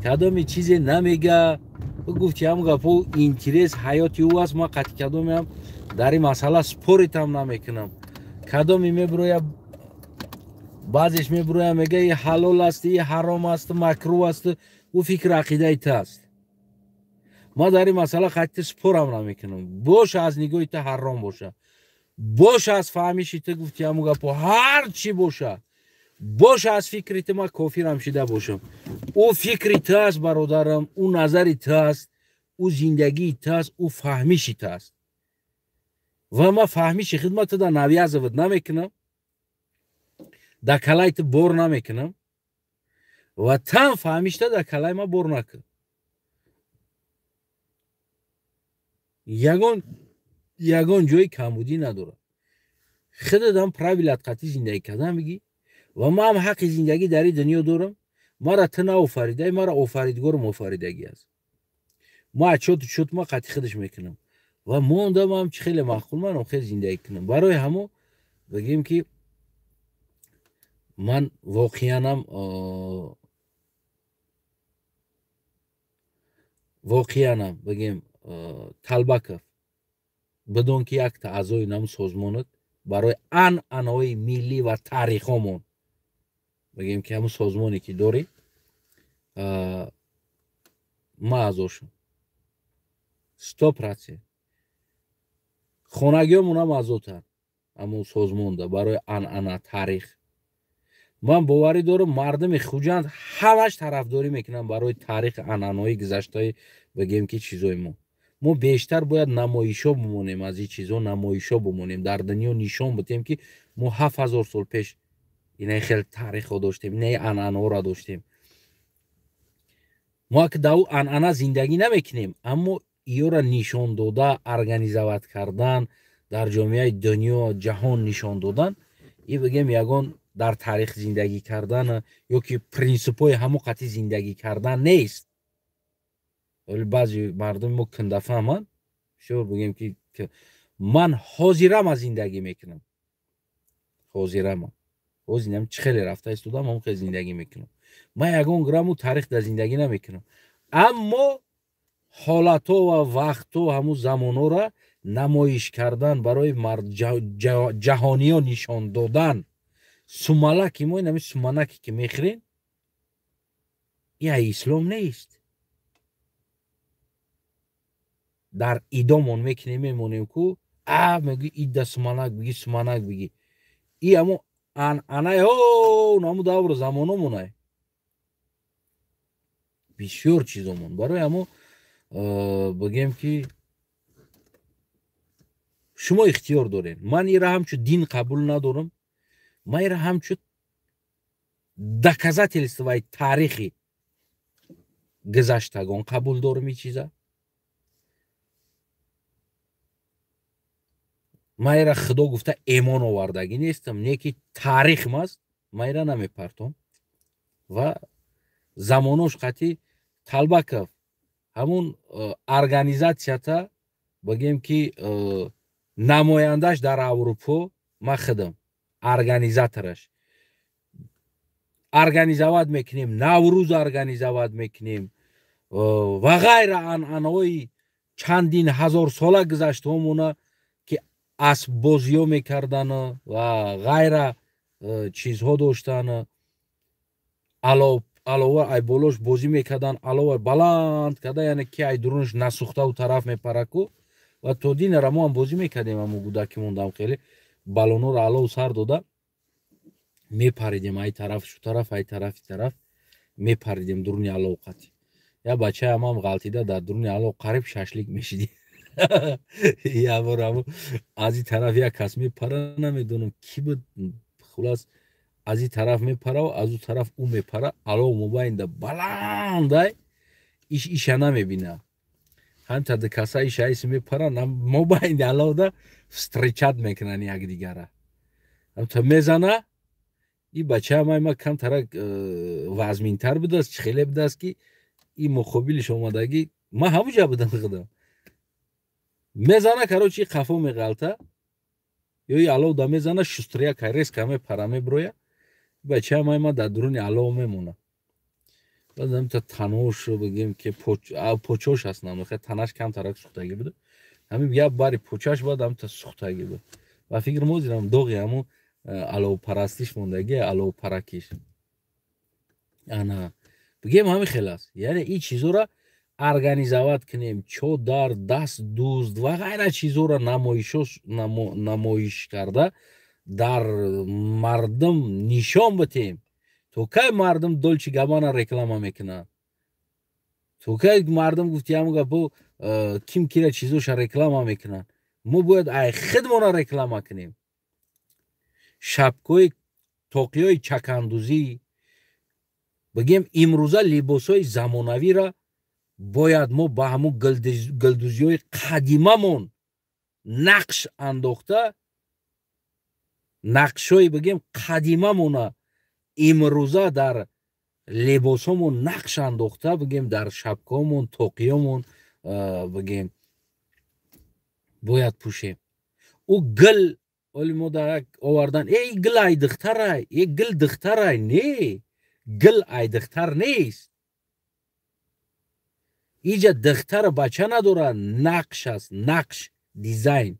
کدام چیزی نمیگه، گفتی هم گفت اینترس حیاتی او است، ما قطع کدام هم در این مسئله سپوریت هم نمیکنم. کدامی میبروی بعضیش میبروی میگه این حلال است، این حرام است، مکروه است، او فکر عقیده ایت است. ما در این مسئله قطع سپور هم نمیکنم. باشه از نگاه ایت حرام باشه، باشه از فهمیش ایت گفتی هم گفت هر چی باشه، باشه از فکریت ما کافر هم شده باشم، او فکریت است برادرم، او نظریت است، او زندگیت است، او فهمیشیت است. و ما فهمیش خدمت دا نویه زود نمیکنم، دا کلایت بور نمیکنم و تم فهمیشته دا کلای ما بور نکن. یگان جای کمبودی نداره. خودم پراویلت قطعی زندگی کردم بگی و ما هم حق زندگی در این دنیا دارم. ما را تنه آفریده، ما را آفریدگار آفریدگی است. ما چوت ما قطعی خودش میکنم و موندم هم چه خیلی معقول من خیلی زندگی کنم. برای همو بگیم که من واقعا بگیم طلبه بدون که یک تا اعضای نام سازمانت برای انعنه‌های ملی و تاریخمون بگیم که همون سازمانی که داری ма азошум 100%. хонагиёмон ҳам азотар ҳамон созмонда барои анъана таърих. ман боварӣ дорам мардуми хуҷанд ҳамаш тарафдорӣ мекунанд барои таърихи анъанаҳои гузаштаи бигем ки чизои мо бештар бояд намоишҳо бимонем, аз ин чизҳо намоишҳо бимонем, дар дунё нишон бидем ки мо 7000 сол пеш инаи хеле таърихҳо доштем, инаи анъанаҳоро доштем. мо ки дар ӯ анъана зиндагӣ намекунем, аммо иёра нишон дода, организоват кардан, дар ҷомеаи дунё ҷаҳон нишон додан, ин бигем ягон дар таърих зиндагӣ кардан ё ки принсипҳои ҳамоқати зиндагӣ кардан нест. вале баъзи мардуми мо кундафаҳманд, шур бигем ки ман ҳозираман зиндагӣ мекунам. ҳозираман. ҳозир нам чӣ хеле рафта истодам, ҳамон хеле зиндагӣ мекунам. ман ягон грамму таърих дар зиндагӣ намекунам. аммо ҳолатҳо ва вақтҳо ҳамун замонҳоро намоиш кардан, барои ҷаҳониё нишон додан. сумалаки мо ин ҳамин суманаке ки мехӯрем, ин аз ислом нест. дар идомон мекунем мемонем ку меги ида суманак бигӣ, суманак бигӣ. ин ҳамон анъанаи ҳамун давру замонамонай. бисёр чизомон барои ҳамон бигем ки шумо ихтиёр доред. ман инра ҳамчун дин қабул надорам. ман инра ҳамчун доказательствои таърихи гузаштагон қабул дорам. ин чиза ман инра худо гуфта эмон овардагӣ нестам, не ки таърихм аст. ман инра намепартом. ва замонош қатъи Талбаков ҳамун организатсията бигем ки намояндаш дар Аврупо ман худам организатораш организоват мекунем, Наврӯз организоват мекунем ва ғайра анъанаҳои чандин ҳазор сола гузаштаҳомона ки асббозиҳо мекардан ва ғайра чизҳо доштан. алова ай болош бозӣ мекардан, алова баланд када, яъне ки ай дурунаш насӯхтаву тараф мепараку. ва то динара мо ҳам бозӣ мекардем, ҳамун гудаки мондам хеле балонҳоро алову сар дода мепаридем, ай тараф шу тараф, ай тарафи тараф мепаридем дуруни алов қатӣ. я бачаам ҳам ғалтида дар дуруни алов қариб шашлик мешидем. я бор ҳамун аз ин тараф як кас мепара, намедонам ки буд, хулас аз ин тараф мепараву аз ӯ тараф ӯ мепара, алов мобайнда баландай иша намебина. ҳамта ду каса иша айси мепаран, мобайни аловда встречат мекунанд якдигара. ҳамта мезана. ин бачаам ай ма камтарак вазминтар будааст, чихеле будааст ки ин муқобилиш омадагӣ ман ҳамуҷа будам худам. мезана карочи қафо меғалта ё ин алов да мезана, шустрия кай резка мепара меброя. бачаам ай ма дар дуруни алов мемона. ҳамта танош бигем ки почош аст, намехе танаш камтарак сӯхтагӣ буда. ҳамин як бари почаш бад ҳамта сӯхтагӣ буд. ва фикр мозирам доғи ҳамун аловпарастиш мондагӣ, аловпаракиш. ана бигем ҳамин хел аст. яъне ин чизҳоро организоват кунем, чодар, даст дӯзд ва ғайра чизҳоро намоиш карда дар мардум нишон битем. то кай мардум Dolce Gabbana реклама мекунад? то кай мардум гуфти ҳамун гапо ким кира чизоша реклама мекунад? мо бояд ай худмона реклама кунем. шапкои тоқиҳои чакандузӣ, бигем имрӯза либосҳои замонавиро бояд мо ба ҳамун гулдузиҳои қадимамон нақш андохта, нақшҳои бигем қадимамона имрӯза дар либосҳомон нақш андохта, бигем дар шапкаҳомон, тоқиҳомон бигем бояд пӯшем. ӯ гул оли мо дар як овардан, гул ай духтарай, гул духтарай. Не, гул ай духтар нест. инҷа духтар бача надорад, нақш аст, нақш, дизайн.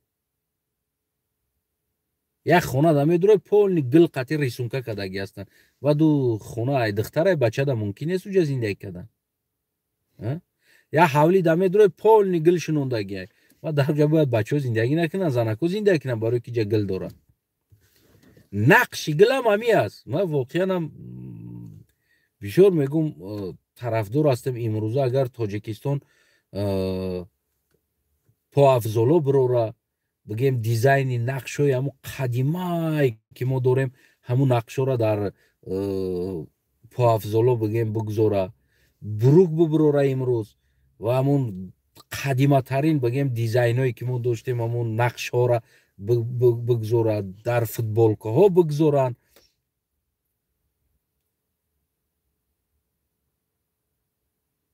як хона да медурад полни гул қатӣ рисунка кардагӣ ҳастанд. ва ду хона ай духтар ай бачада мумкин нест уҷа зиндагӣ кардан. یا حولی دمه دروی پول گل شنوندگی و در جا باید بچه ها زندگی نکنن زنک ها زندگی کنن برای که جا گل دارن نقش گل هم همی است من واقعا هم بیشور میگم طرفدار هستم امروزه اگر تاجیکستان پا افزالو بروره بگیم دیزاین نقش های همون قدیمه که ما داریم همون نقش ها را در پا افزالو بگیم بگذاره بروک ببروره امروز و همون قدیمه ترین بگیم دیزاین هایی که ما داشتیم همون نقش ها را بگذاره در فوتبالکه ها بگذارن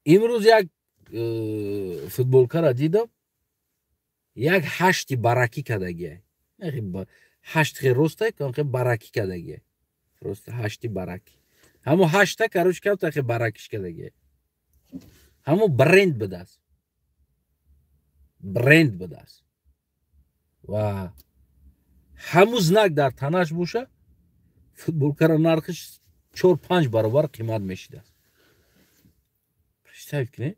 امروز یک فوتبالکه را دیدم یک هشتی برکی کدگیه هشت خیلی رسته که برکی کدگیه رسته هشتی برکی همون هشته کروش کم تا خیلی برکش کدگیه همون برند بدست برند بدست و همون زنک در تنش بوشه فوتبالکه را نرخش 4-5 برابر قیمت میشیده پشتایف کنه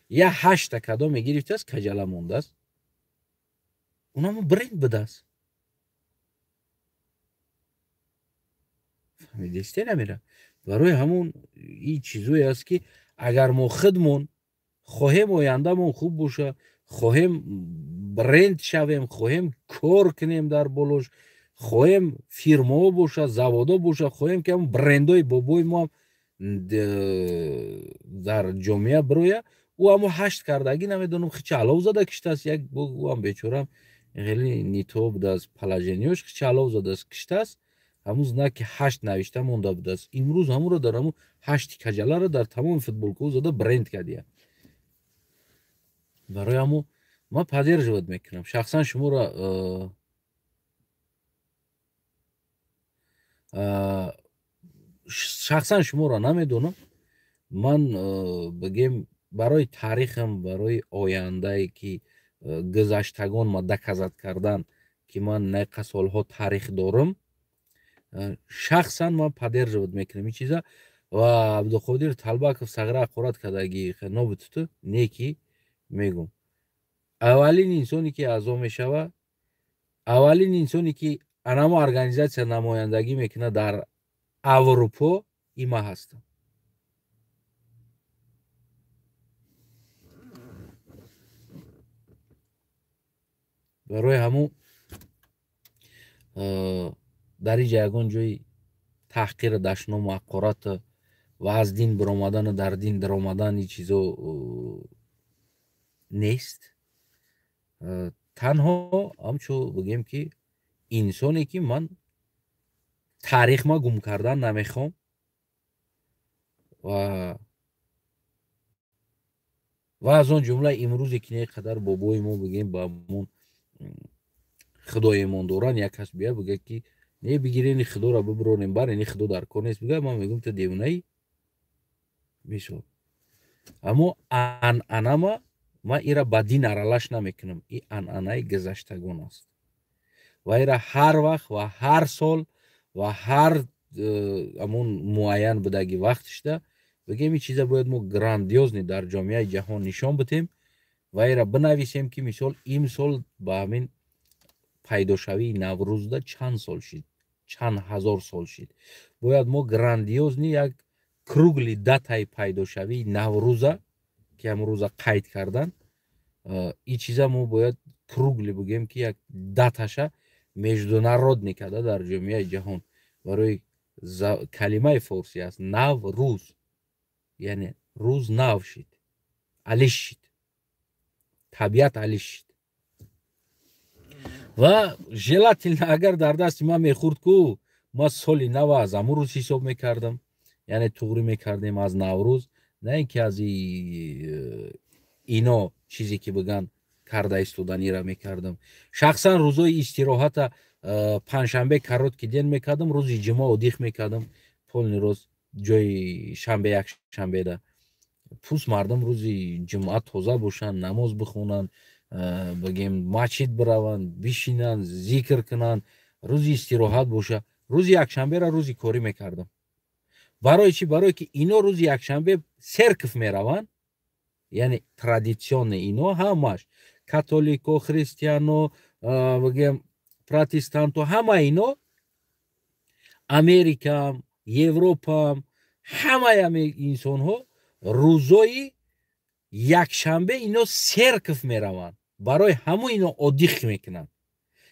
یا هشته کدا میگیریفته است کجاله مونده است اون همون برند بدست فهمیدسته نمیره برای همون این چیزوی است که اگر ما خودمون خواهیم آیندهمون خوب باشه خواهیم برند شویم خواهیم کار کنیم در بلوش خواهیم فیرما باشه زوادا باشه خواهیم که همون برندهای بابای ما در جامعه برویه او همون هشت کردگی نمیدونم خیلی علاو زده کشته است یک او هم بیچورم خیلی نیتو بوده از پلاجنیوش خیلی علاو زده است کشته است همون نه که هشت نوشته مونده بوده است امروز همون رو در همون هشت کجله رو در تمام فوتبالکو زده برند کردیه برای همون ما پذیر جواد میکنم شخصا شما را شخصا شما را نمیدونم من بگیم برای تاریخم برای آینده که گذشتگان ما دکزد کردن که من نقه سالها تاریخ دارم شخصا من پدر جواد میکنم این چیزا و عبدالقادر طلبکов сагра қурат кадаги нобитуту неки мегум аввалин инсоне ки аъзо мешава аввалин инсоне ки анамо организатсия намояндагӣ мекунад дар аврупо има ҳастам барои ҳамун дар инҷа ягон ҷои таҳқир дашному ҳақорат ва аз дин биромадану дар дин даромадан ин чизо нест танҳо ҳамчун бигем ки инсоне ки ман таърихма гум кардан намехоҳам ва аз он ҷумла имрӯзе ки не қадар бобои мо бигем ба ҳамон худоемон доранд як кас биёяд бигӯяд ки не бигирен ин худоро бибуронем бар ин худо дар кор нест бигӯяд ман мегӯям ту девонаӣ мисол аммо анъанама ман ира ба дин аралаш намекунам ин анъанаи гузаштагон аст ва ира ҳар вақт ва ҳар сол ва ҳар ҳамон муайян будаги вақтишда бигем ин чиза бояд мо грандиозне дар ҷомеаи ҷаҳон нишон битем ва ира бинависем ки мисол имсол ба ҳамин пайдошавии наврӯзда чанд сол шид чанд ҳазор сол шид бояд мо грандиозни як кругли датаи пайдошавии наврӯза ки амрӯза қайд кардан ин чиза мо бояд кругли бигем ки як даташа международни када дар ҷомеаи ҷаҳон барои калимаи форсӣ аст наврӯз яъне рӯз нав шид алиш шид табиат алиш шид ва желательно агар дар дасти ман мехӯрд ку ма соли нав аз ҳамун рӯз ҳисоб мекардам яъне туғрӣ мекардем аз наврӯз на ин ки аз ино чизе ки биган карда истодан ира мекардам шахсан рӯзои истироҳата панҷшанбе каротки ден мекардам рӯзи ҷумъа одих мекардам полни роз ҷои шанбе якшанбеда пус мардам рӯзи ҷумъа тоза бошанд намоз бихонанд бигем масҷид бираванд бишинанд зикр кунанд рӯзи истироҳат боша рӯзи якшанбера рӯзи корӣ мекардам барои чӣ барое ки ино рӯзи якшанбе серкиф мераванд یعنی ترادیسیون اینو همش کاتولیکو خریستیانو بگم پروتستانتو همه اینو امریکا یوروپا همه انسان ها روزای یکشنبه اینو سرکف میروند برای همو اینو oddiq میکنن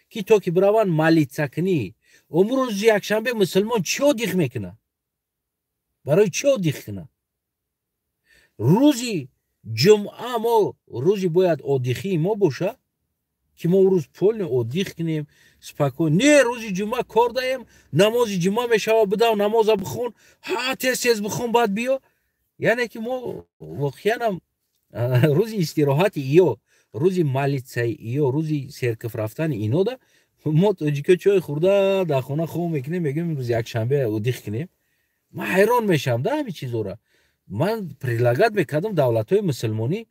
که تو که بروند مالیڅه کنی امروز یکشنبه مسلمان چی oddiq میکنه برای چی oddiq کنه روزی جمعه ما روزی باید oddiqi ما باشه که ما روز پول oddiq کنیم спокойно نه روزی جمعه کار داریم نماز جمعه میشوه بدو نماز بخون ها تez بخون بعد بیا یعنی که ما واقعا روزی استراحت ایو روزی مالیڅه ایو روزی سرکف رفتن اینو ده ما توجیکا چای خورده در خونه خوب میکنیم میگیم روز یکشنبه oddiq کنیم من حیران میشم ده همین چیزا را من предлагать میکردم دولت‌های مسلمانی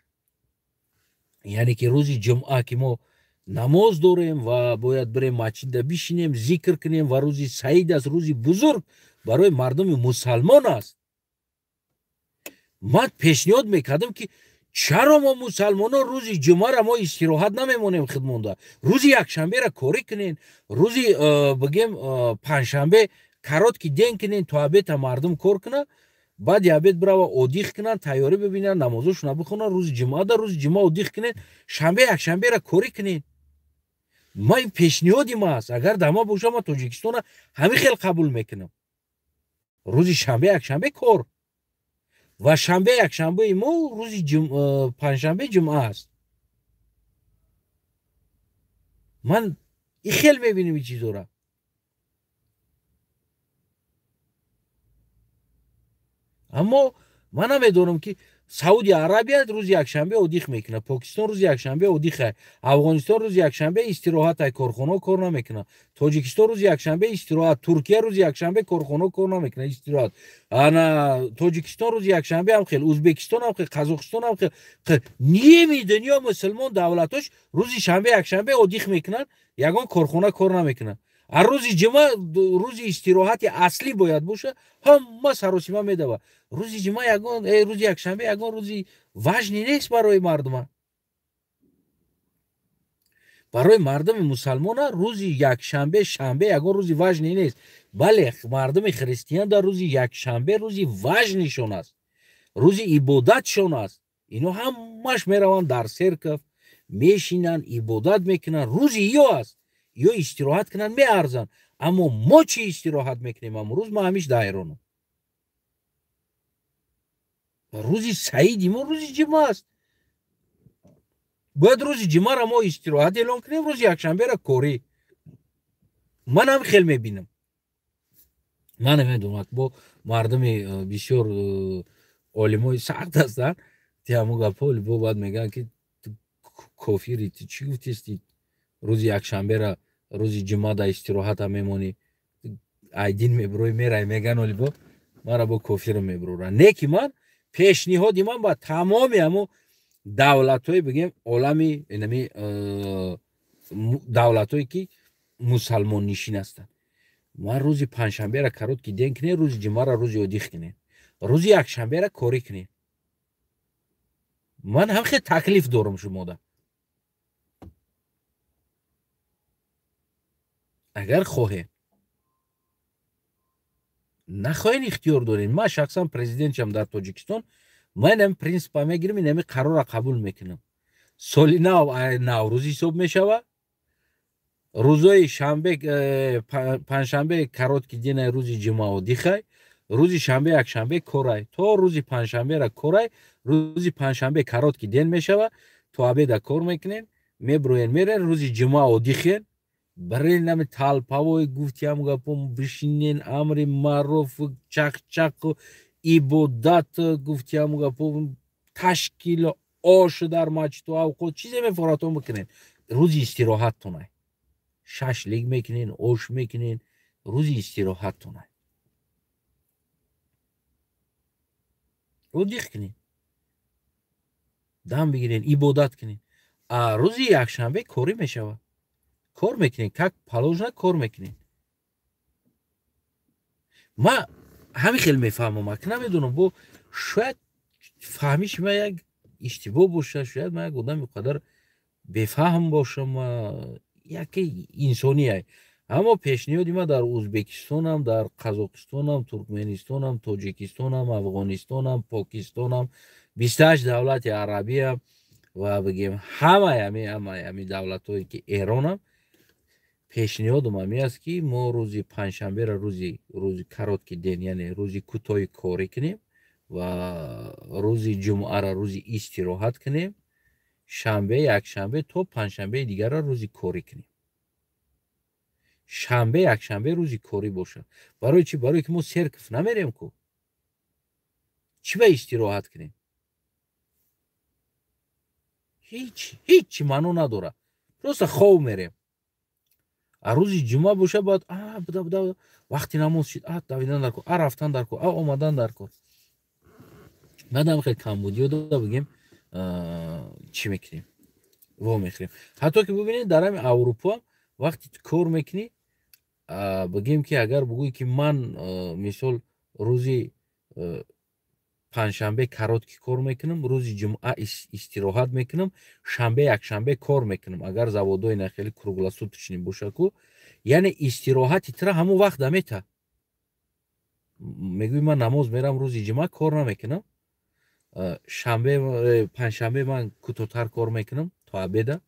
یعنی که روزی جمعه که ما نماز داریم و باید بریم مسجد بشینیم ذکر کنیم و روزی سعید است روزی بزرگ برای مردم مسلمان است من پیشنهاد میکردم که چرا ما مسلمان ها روزی جمعه را ما استراحت نمیمونیم خدمونده روزی یکشنبه را کاری کنین روزی بگیم پنجشنبه کارات که دین کنین تو ابد مردم کار کنه بعد ابد برو oddiq کنن تیاری ببینن نمازشون بخونن روز جمعه دا روز جمعه oddiq کنین شنبه یکشنبه را کاری کنین ما این پیشنهادی ما است اگر دما باشه ما تاجیکستان همین خیلی قبول میکنم روز شنبه یکشنبه کار و شنبه یکشنبه ما روزی پنجشنبه جمعه است من این خیلی میبینم این چیزا را اما من نمیدونم که سعودی عربیه روز یکشنبه oddiq میکنه پاکستان روز یکشنبه oddiq افغانستان روز یکشنبه استراحت کارخانه کار نمیکنه تاجیکستان روز یکشنبه استراحت ترکیه روز یکشنبه کارخانه کار نمیکنه استراحت انا تاجیکستان روز یکشنبه هم خیلی ازبکستان هم خیلی قزاقستان هم خیلی نیمی دنیا مسلمان دولتاش روز شنبه یکشنبه oddiq میکنن یگان کارخانه کار نمیکنه هر روز جمعه روز استراحت اصلی باید باشه همه سراسیمه میدوه روز جمعه یگان روز یکشنبه یگان روزی وجنی نیست برای مردم برای مردم مسلمان روز یکشنبه شنبه یگان روزی وجنی نیست بله مردم خریستیان در روز یکشنبه روزی وجنشون است روزی عبادتشون است اینو همش میروند در سرکف میشینن عبادت میکنن روزی یو است یا استراحت کنن میارزن اما ما چی استراحت میکنیم امروز ما همیش دایرونم روزی سعیدی ما روزی جمعه است باید روزی جمعه را ما استراحت اعلام کنیم روز یکشنبه را کاری من هم خیلی میبینم من نمیدونم با مردم بسیار علمای سخت هستن تیامو گپول با باید میگن که کافری چی گفتیستی روز یکشنبه را روز جمعه دا استراحت هم میمونی ایدین میبروی میرای میگن ولی با من را با کافر میبرورن نه که من پیشنهادی من با تمامی همو دولت های بگیم عالمی اینمی دولت هایی که مسلمان نشین هستن من روز پنجشنبه را کارات که دین کنه روز جمعه را روز oddiq کنه روز یکشنبه را کاری کنه من هم خیلی تکلیف دارم شما دا اگر خواهی نخواهین اختیار دارین من شخصا پرزیدنت شم در تاجیکستان من هم پرینسیپ میگیرم این همه قرار را قبول میکنم سالی نوروز حساب میشوه روزای شنبه پنجشنبه کارات که دینه روز جمعه oddiq روز شنبه یکشنبه کارای تو روز پنجشنبه را کارای روز پنجشنبه کارات که دین میشوه تو ابد کار میکنین میبروین میرن روز جمعه oddiq برای نمی تالپاوی گفتیم گفتم بشینین امر معروف چق و عبادت گفتیم گفتم تشکیل آش در مسجد و اوقات چیزی میفراتون بکنین روزی استراحت تونه ششلیک میکنین آش میکنین روزی استراحت تونه oddiq کنین دم بگیرین عبادت کنین روزی یکشنبه کاری میشوه کار میکنین که پالوژنا کار میکنین ما همین خیلی میفهمم که نمیدونم با شاید فهمیش ما یک اشتباه باشه، شاید من یک آدم قدر بفهم باشم و یکی انسانیه. اما پیشنهادی من در ازبکستانم، در قزاقستانم، ترکمنستانم، تاجیکستانم، افغانستانم، پاکستانم، 28 دولت عربی هم و بگیم همه دولت‌هایی که ایرانم، پیشنهادم همی است که ما روزی پنجشنبه را روزی کاراتکی دین، یعنی روزی کوتاه کاری کنیم و روزی جمعه را روزی استراحت کنیم، شنبه یکشنبه تا پنجشنبه دیگر را روزی کاری کنیم. شنبه یکشنبه روزی کاری باشه. برای چی؟ برای که ما سرکف نمیریم کو. چی به استراحت کنیم؟ هیچ منو نداره. просто خواب میریم. روزی جمعه باشه بعد بدا وقتی نماز شد دویدن در کار، رفتن در کار، آمدن در کار. بعدم خیلی کمبودی رو بگیم چی میکنیم؟ وا میخوریم. حتی که ببینید در همین اروپا وقتی کار میکنی، بگیم که اگر بگویی که من مثال روزی پنجشنبه کاراتکی کار میکنم، روزی جمعه استراحت میکنم، شنبه یکشنبه کار میکنم، اگر заводой на خیلی круглосуточный باشه کو، یعنی استراحتی تر همون وقت دمیته. میگوی من نماز میرم روزی جمعه کار نمیکنم، پنجشنبه من کوتاه‌تر کار میکنم تا обеда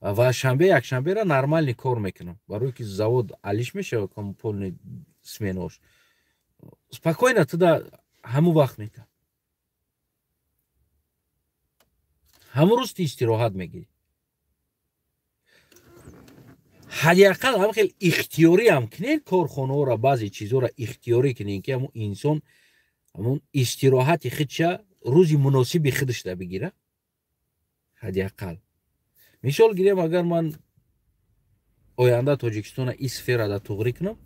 و شنبه یکشنبه را нормальный کار میکنم، برای که завод алиш میشه کم полный сменош. спокойно туда همون وقت میته. همون روز استراحت میگیری. حداقل هم خیلی اختیاری هم کنین کارخانه را، بعضی چیزا را اختیاری کنین که همون انسان همون استراحت خودش روزی مناسب خودش را بگیره. حداقل مثال گیریم اگر من آینده تاجیکستان این سفر را توغری کنم،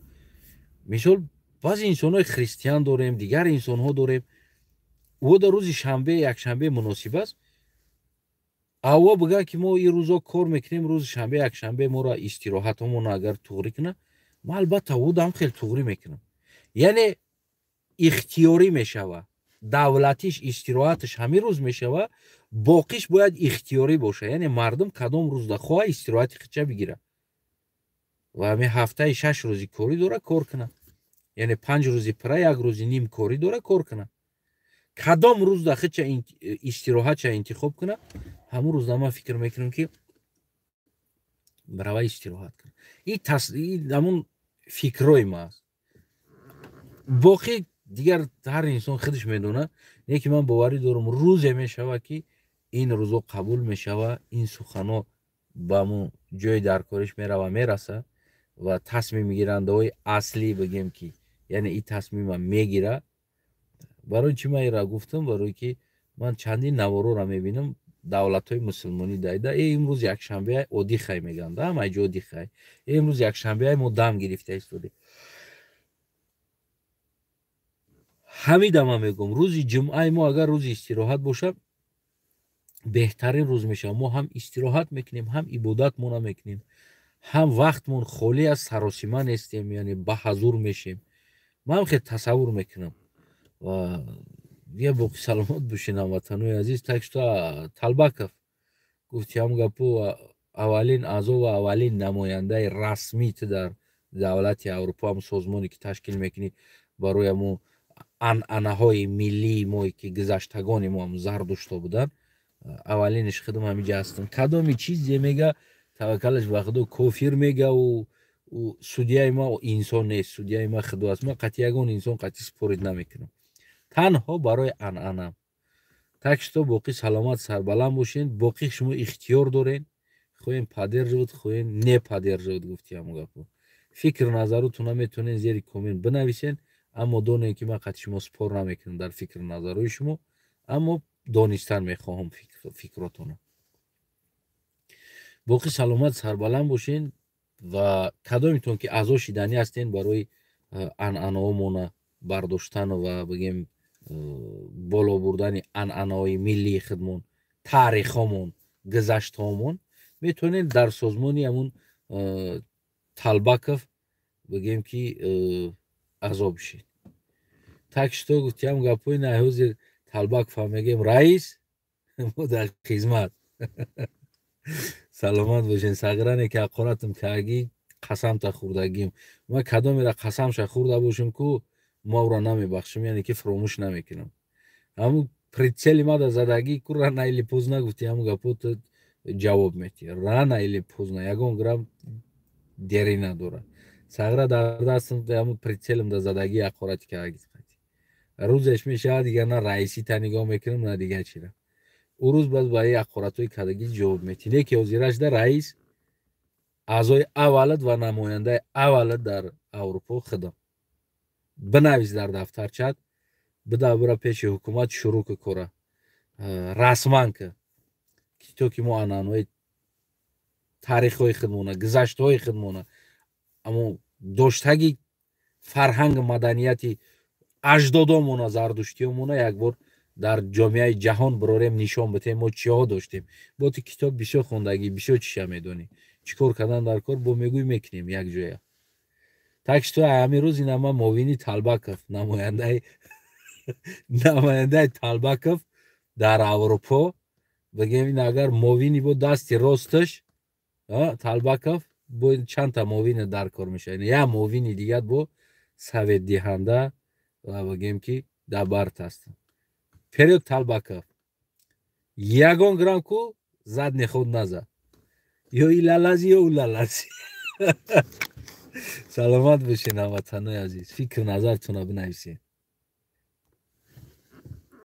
مثال بعضی انسان های خریستیان داریم، دیگر انسان ها داریم، او در روز شنبه یکشنبه مناسب است، او بگه که ما این روزا کار میکنیم، روز شنبه یکشنبه ما را استراحت همون اگر توغری کنه، ما البته او دام خیلی توغری میکنم. یعنی اختیاری میشوه، دولتیش استراحتش همین روز میشوه، باقیش باید اختیاری باشه. یعنی مردم کدام روز دخواه استراحت خودش بگیره و همین هفته 6 روزی کاری داره کار کنه، یعنی 5 روزی پره، 1 روزی نیم کاری داره کار کنه. کدام روز دخواه استراحت انتخاب کنه، همون روز ما فکر میکنم که برای استراحت کنه. این همون فکرای ما است. باقی دیگر هر انسان خودش میدونه. نه که من باوری دارم روزی میشوه که این روزا قبول میشوه، این سخنا با مو جای در کارش میره و میرسه و تصمیم میگیرنده های اصلی بگیم که یعنی این تصمیم میگیره. برای چی من این را گفتم؟ برای که من چندین نوارو را میبینم دولت های مسلمانی دایده امروز یک شنبه عادی خی میگن، همه جا عادی خی، امروز یک شنبه ما دم گرفته ایستاده. همیدم میگم روزی جمعه ما اگر روزی استراحت باشه بهترین روز میشه. ما هم استراحت میکنیم، هم عبادت مون میکنیم، هم وقتمون خالی از سراسیمه نیستیم، یعنی با حضور میشیم. من هم خیلی تصور میکنم و یه باقی سلامت باشین هموطنای عزیز. تکشتا طلبکف گفتی هم گپو اولین اعضا و اولین نماینده رسمی در دولت اروپا هم سازمانی که تشکیل میکنی برای ما عنعنه های ملی ما که گذشتگان ما هم زردشت بودن، اولینش خودم همینجا هستم. کدامی چیزی میگه توکلش به خدا کافر میگه و سودیای ما انسان نیست، سودیای ما خدا است. ما قطعی یگان انسان قطعی سپرید نمیکنم، تنها برای عنعنه. تکشتا باقی سلامت سربلند باشین. باقی شما اختیار دارین، خواهین پدر جود خواهین نه پدر جود. گفتی همو گپو فکر نظرتون میتونین زیر کامنت بنویسین، اما دونه که من قطعی شما سپار نمیکنم در فکر نظرهای شما، اما دانستن میخواهم فکراتونو. باقی سلامت سربلند باشین و کدامیتون که اعضا شدنی هستین برای عنعنه‌هامون برداشتن و بگیم بالا بردن عنعنه‌های ملی خودمون، تاریخمون، گذشته‌مون، میتونین در سازمانی همون طلبکف بگیم که اعضا بشین. تکشتا گفتیم گپوی نه حضور طلبکف هم میگیم رئیس ما در خدمت. سلامت باشین. سگرانی که اقارتم کردی قسم تا خوردگیم. ما کدامی را قسمش خورده باشم کو ما او را نمیبخشم، یعنی که فراموش نمیکنم. همون پریتسلی ما در زدگی کو را نایلی پوز نگفتی همون گپوت جواب میتی. را نایلی پوز نه یگان گرم دیری نداره. سگره در دستم همون پریتسلم در زدگی اقارت کردی. روزش میشه دیگه نه رئیسی تا نگاه میکنم نه دیگه چی را. او روز باز با اقارتوی کردگی جواب میتی. لیکی وزیرش در رئیس اعضای اولت و نماینده اولت در اروپا خدم بنویس در دفترچت، بده برا پیش حکومت شروع که کره رسما که تو که ما انانوی تاریخ های خدمونه گذشت های خدمونه اما داشتگی فرهنگ مدنیتی اجدادامونه زردشتیامونه یک بار در جامعه جهان براریم نشان بتیم ما چی ها داشتیم. با تو کتاب بیشو خوندگی بیشو چیشه میدونی چیکار کردن در کار با میگوی میکنیم یک جایه. تاکش تو همین روز این ما موینی طالبکف نماینده طالبکف در اروپا بگیم این اگر موینی بود دستی راستش طالبکف با چند تا موین در کار میشه. یا موینی دیگر با سوید دیهنده و بگیم که در برت هستن. پریود طالبکف یگان گرام کو زد نخود نزد یا ای لالازی یا او لالازی. سلامت باشین هموطنای عزیز. فکر نظرتون رو بنویسین.